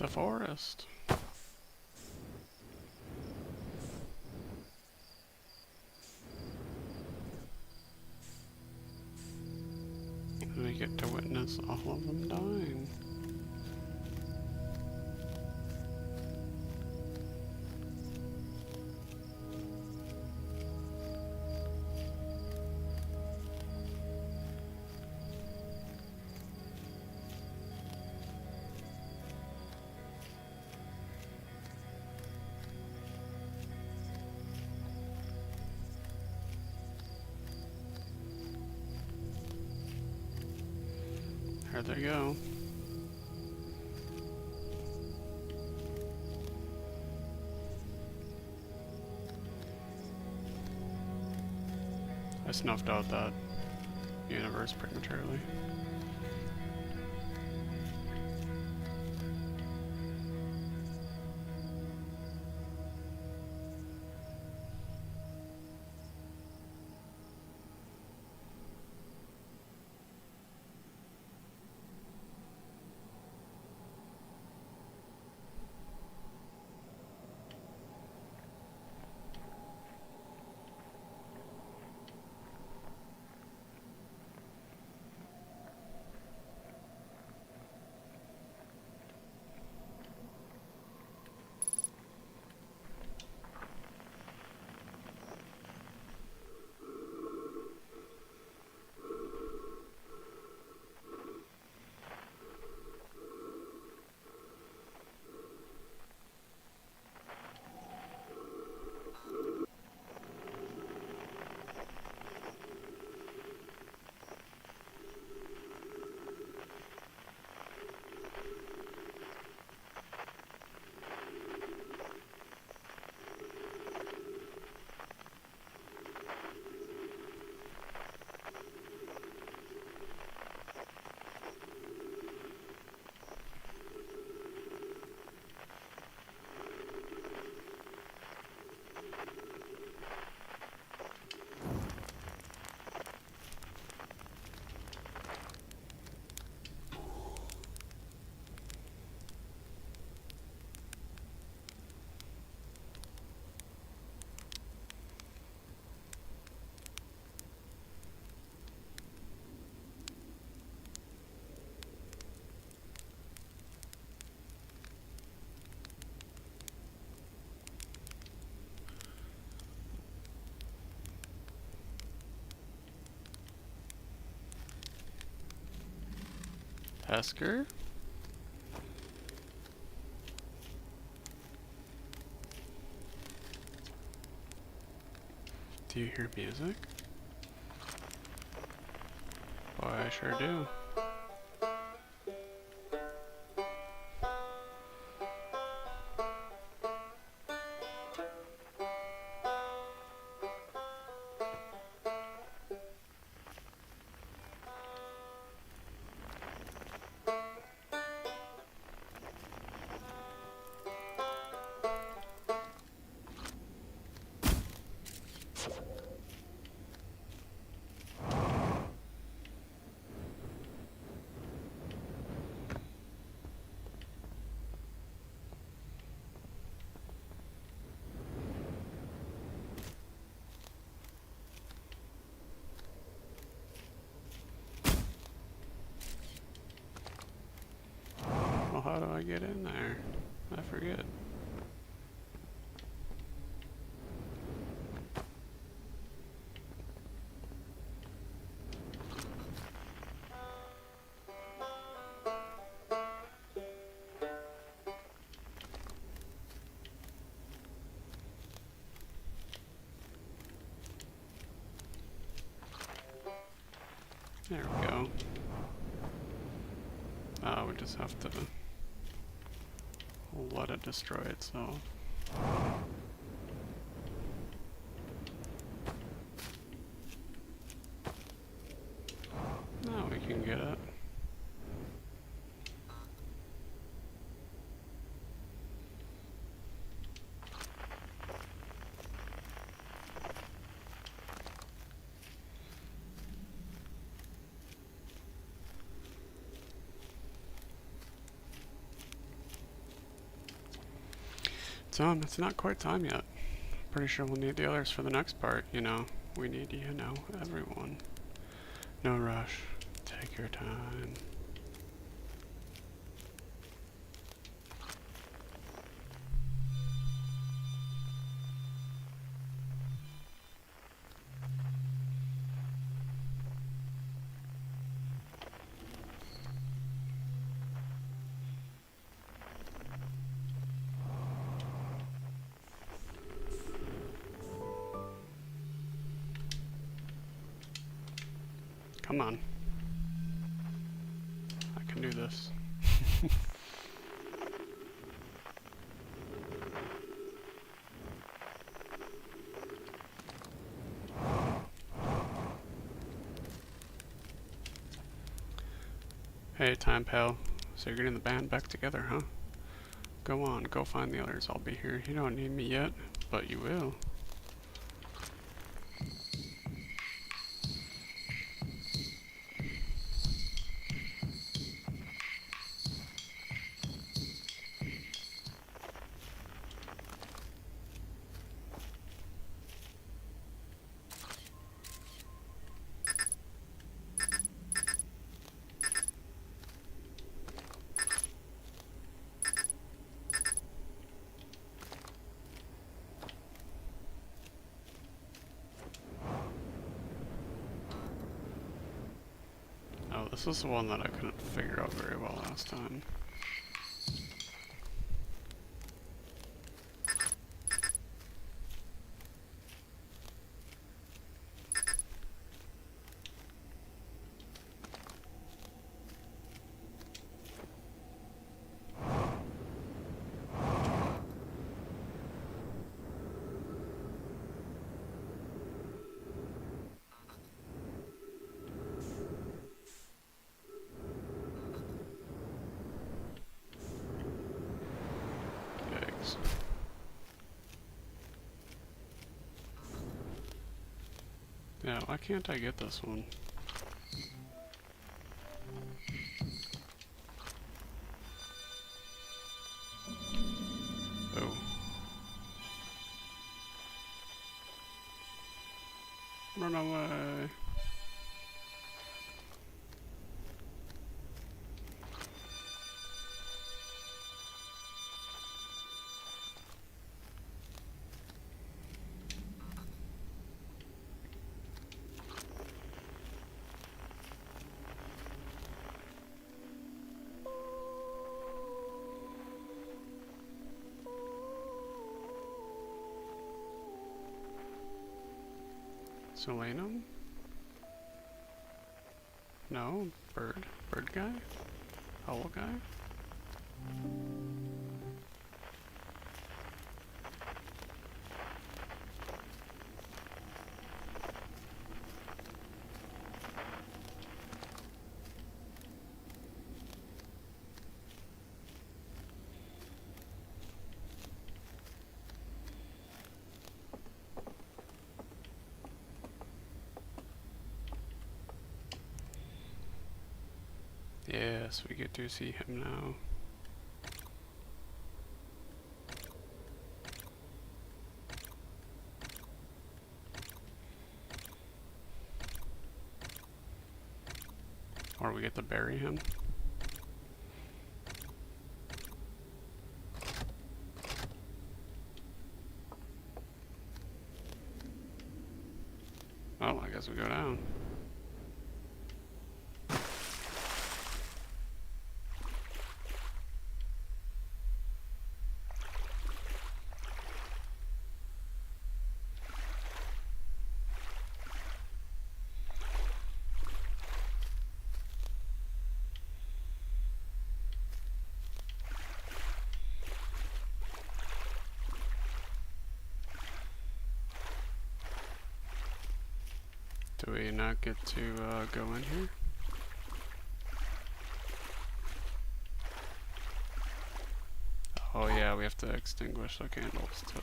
The forest. And we get to witness all of them dying. There they go. I snuffed out that universe prematurely. Esker? Do you hear music? Boy, I sure do. Well, how do I get in there? I forget. There we go. We just have to let it destroy itself. Now we can get it. It's not quite time yet. Pretty sure we'll need the others for the next part, you know. We need, you know, everyone. No rush. Take your time. Come on. I can do this. Hey, Time Pal. So you're getting the band back together, huh? Go on, go find the others. I'll be here. You don't need me yet, but you will. Oh, this is the one that I couldn't figure out very well last time. Yikes. Yeah, why can't I get this one? Oh. Run away. Solanum? No, bird. Bird guy? Owl guy? Yes, we get to see him now. Or we get to bury him. Well, I guess we go down. Do we not get to go in here? Oh yeah, we have to extinguish the candles to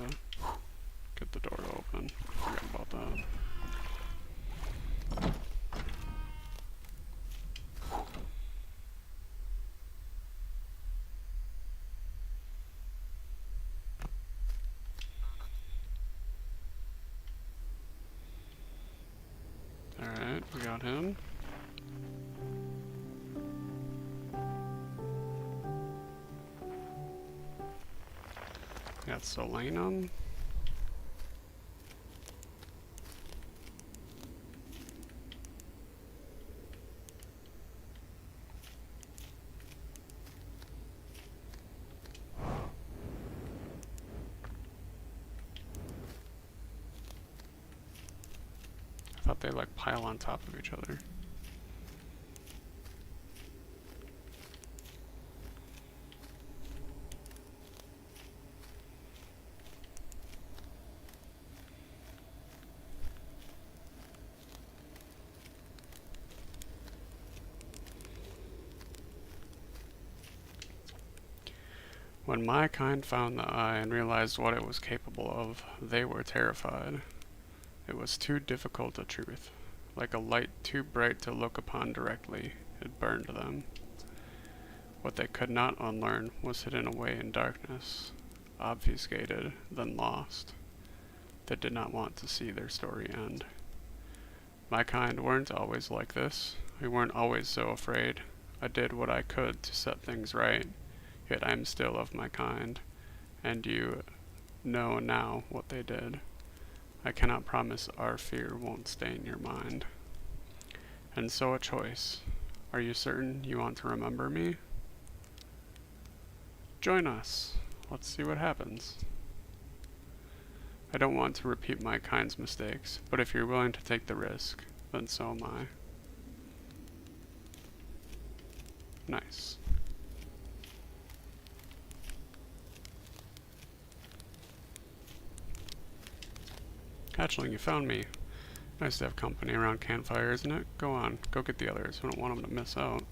get the door to open. Forgot about that. Alright, we got him. We got Solanum. I thought they like pile on top of each other. When my kind found the eye and realized what it was capable of, they were terrified. It was too difficult a truth. Like a light too bright to look upon directly, it burned them. What they could not unlearn was hidden away in darkness, obfuscated, then lost. They did not want to see their story end. My kind weren't always like this. We weren't always so afraid. I did what I could to set things right. Yet I am still of my kind, and you know now what they did. I cannot promise our fear won't stain your mind. And so a choice. Are you certain you want to remember me? Join us. Let's see what happens. I don't want to repeat my kind's mistakes, but if you're willing to take the risk, then so am I. Nice. Hatchling, you found me. Nice to have company around campfire, isn't it? Go on, go get the others. We don't want them to miss out.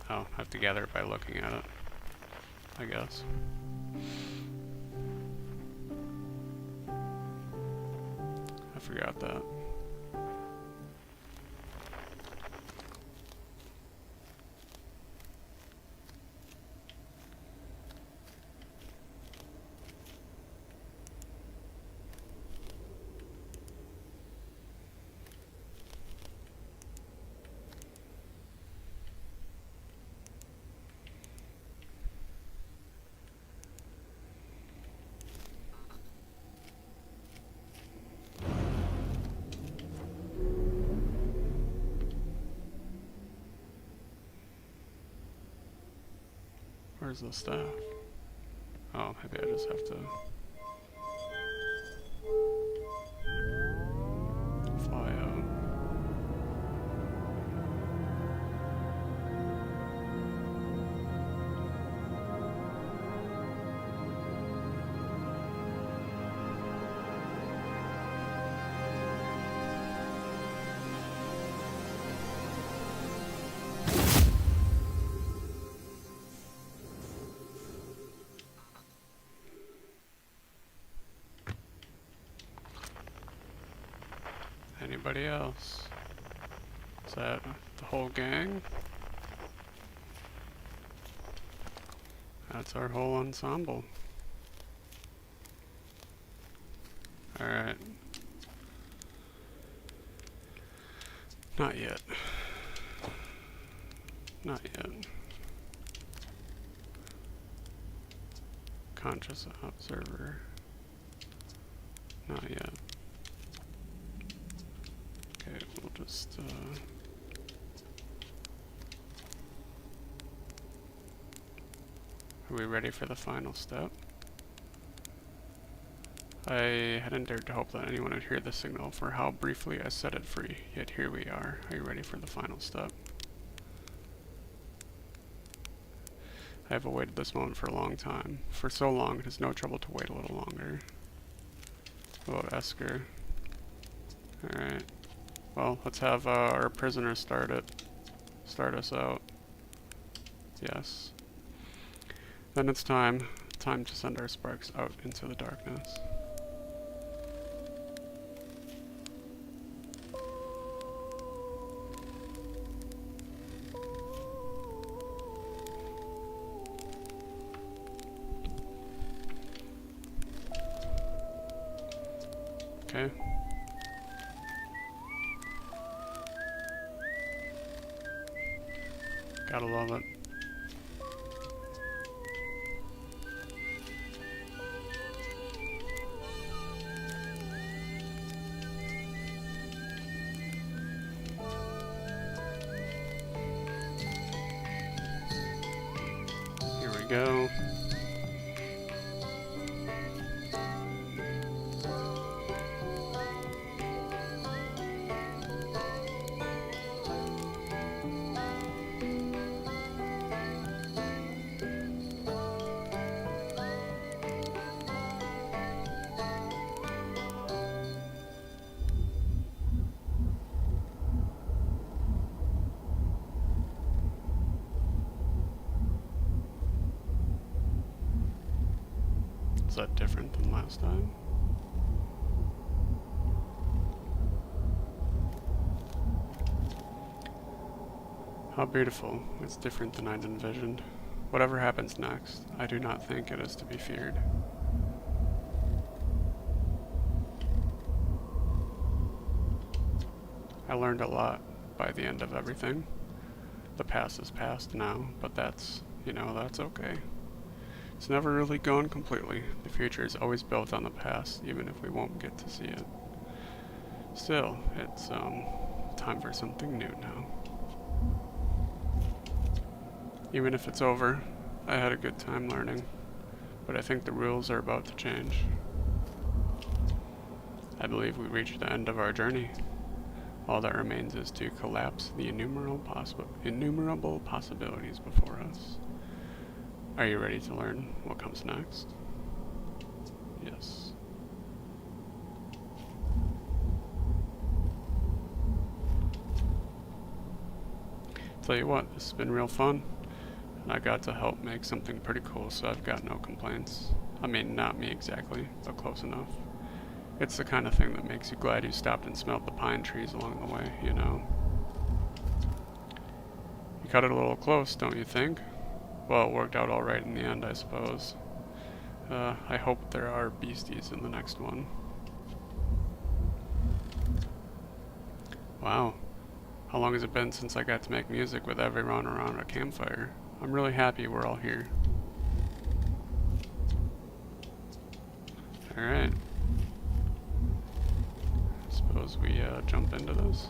Oh, I have to gather it by looking at it, I guess. I forgot that. Where's the staff? Oh, maybe I just have to fly out. Anybody else? Is that the whole gang? That's our whole ensemble. Alright. Not yet. Not yet. Conscious observer. Not yet. Okay, we'll just, Are we ready for the final step? I hadn't dared to hope that anyone would hear the signal, for how briefly I set it free, yet here we are. Are you ready for the final step? I have awaited this moment for a long time. For so long, it is no trouble to wait a little longer. What about Esker? Alright. Well, let's have our prisoner start us out. Yes. Then it's time to send our sparks out into the darkness. Okay. Gotta love it. Here we go. Is that different than last time? How beautiful. It's different than I'd envisioned. Whatever happens next, I do not think it is to be feared. I learned a lot by the end of everything. The past is past now, but that's, that's okay. It's never really gone completely. The future is always built on the past, even if we won't get to see it. Still, it's time for something new now. Even if it's over, I had a good time learning, but I think the rules are about to change. I believe we reached the end of our journey. All that remains is to collapse the innumerable possibilities before us. Are you ready to learn what comes next? Yes. Tell you what, this has been real fun. And I got to help make something pretty cool, so I've got no complaints. I mean, not me exactly, but close enough. It's the kind of thing that makes you glad you stopped and smelled the pine trees along the way, You cut it a little close, don't you think? Well, it worked out alright in the end, I suppose. I hope there are beasties in the next one. Wow. How long has it been since I got to make music with everyone around a campfire? I'm really happy we're all here. Alright. Suppose we jump into this.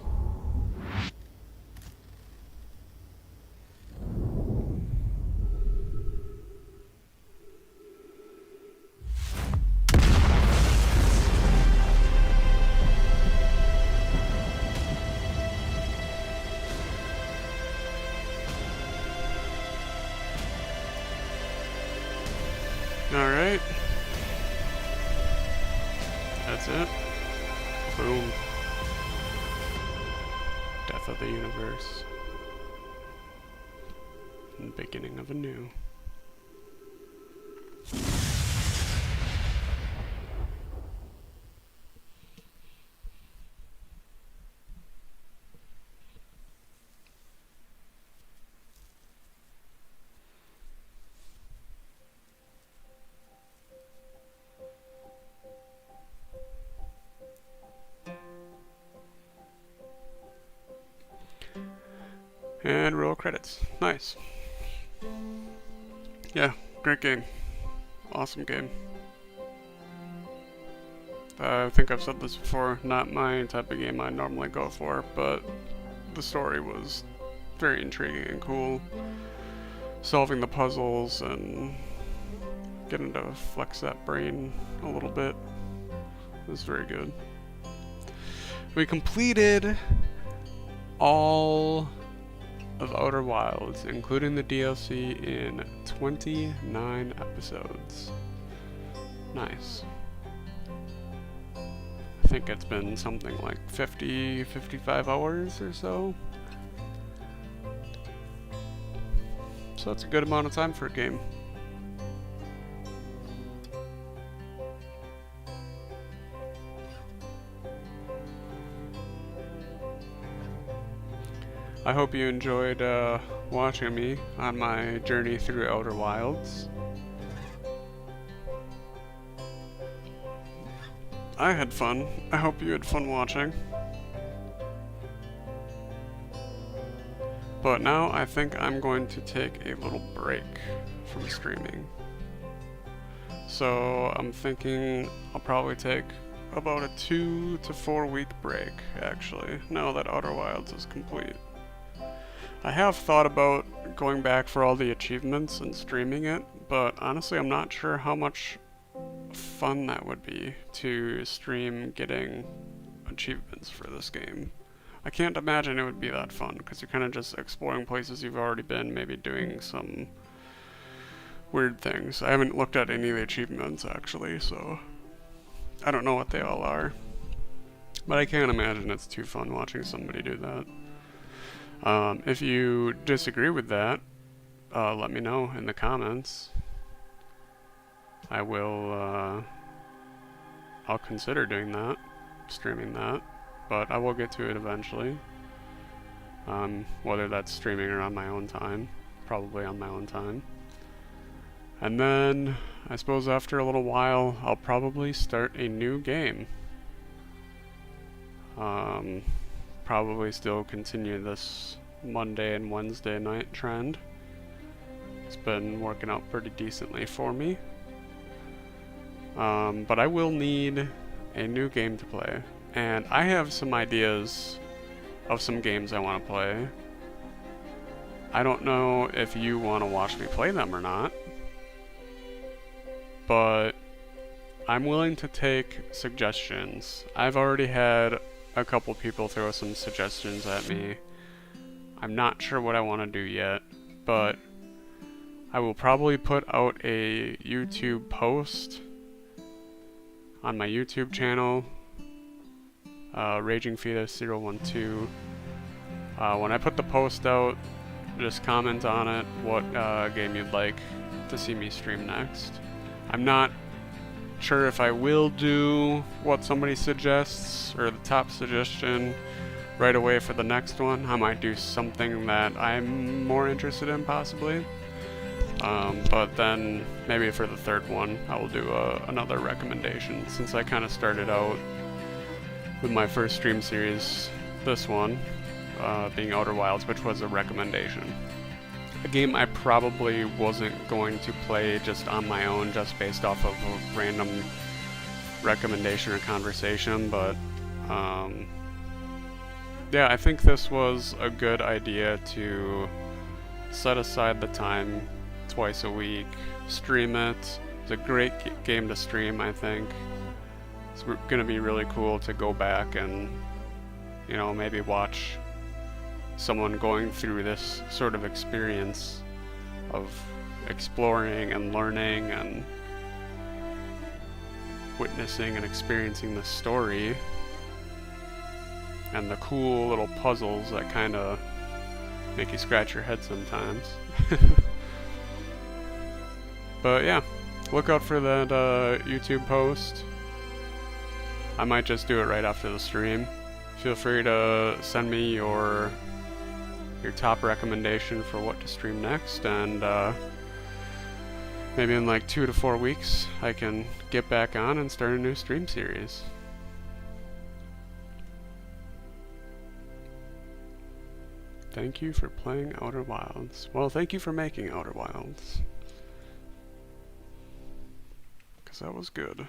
Alright. That's it. Boom. Death of the universe. And beginning of a new. And roll credits. Nice. Yeah, great game. Awesome game. I think I've said this before, not my type of game I normally go for, but the story was very intriguing and cool. Solving the puzzles and getting to flex that brain a little bit was very good. We completed all of Outer Wilds, including the DLC, in 29 episodes. Nice. I think it's been something like 55 hours or so. So that's a good amount of time for a game. I hope you enjoyed watching me on my journey through Outer Wilds. I had fun. I hope you had fun watching. But now I think I'm going to take a little break from streaming. So I'm thinking I'll probably take about a 2 to 4 week break, actually, now that Outer Wilds is complete. I have thought about going back for all the achievements and streaming it, but honestly I'm not sure how much fun that would be to stream getting achievements for this game. I can't imagine it would be that fun, because you're kind of just exploring places you've already been, maybe doing some weird things. I haven't looked at any of the achievements, actually, so I don't know what they all are. But I can't imagine it's too fun watching somebody do that. If you disagree with that, let me know in the comments. I will, I'll consider doing that, streaming that, but I will get to it eventually. Whether that's streaming or on my own time, probably on my own time. And then, I suppose after a little while, I'll probably start a new game. Probably still continue this Monday and Wednesday night trend. It's been working out pretty decently for me. But I will need a new game to play. And I have some ideas of some games I want to play. I don't know if you want to watch me play them or not, but I'm willing to take suggestions. I've already had a couple people throw some suggestions at me. I'm not sure what I want to do yet, but I will probably put out a YouTube post on my YouTube channel, Raging Fetus 012. When I put the post out, just comment on it what game you'd like to see me stream next. I'm not sure if I will do what somebody suggests, or the top suggestion, right away for the next one. I might do something that I'm more interested in, possibly. But then maybe for the third one, I will do another recommendation, since I kind of started out with my first stream series, this one, being Outer Wilds, which was a recommendation. A game I probably wasn't going to play just on my own, just based off of a random recommendation or conversation, but yeah, I think this was a good idea to set aside the time twice a week, stream it. It's a great game to stream, I think. It's gonna be really cool to go back and, you know, maybe watch someone going through this sort of experience of exploring and learning and witnessing and experiencing the story and the cool little puzzles that kind of make you scratch your head sometimes. But yeah, look out for that YouTube post. I might just do it right after the stream. Feel free to send me your top recommendation for what to stream next, and maybe in like 2 to 4 weeks I can get back on and start a new stream series. Thank you for playing Outer Wilds. Well, thank you for making Outer Wilds, because that was good.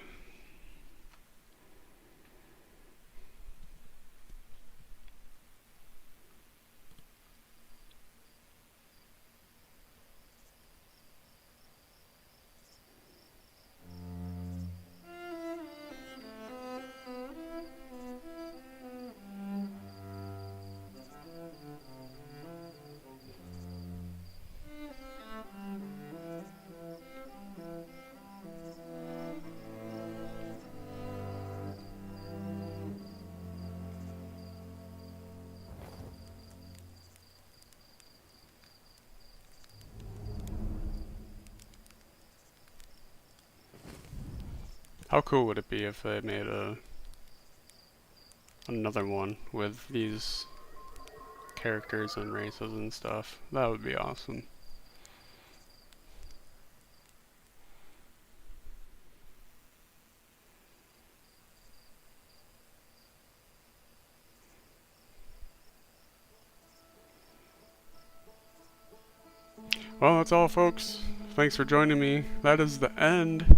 How cool would it be if they made another one with these characters and races and stuff? That would be awesome. Well, that's all, folks. Thanks for joining me. That is the end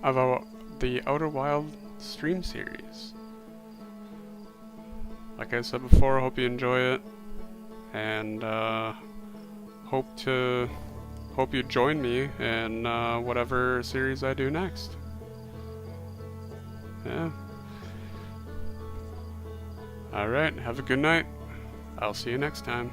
of the Outer Wild stream series. Like I said before, I hope you enjoy it, and hope you join me in whatever series I do next. Yeah. Alright, have a good night. I'll see you next time.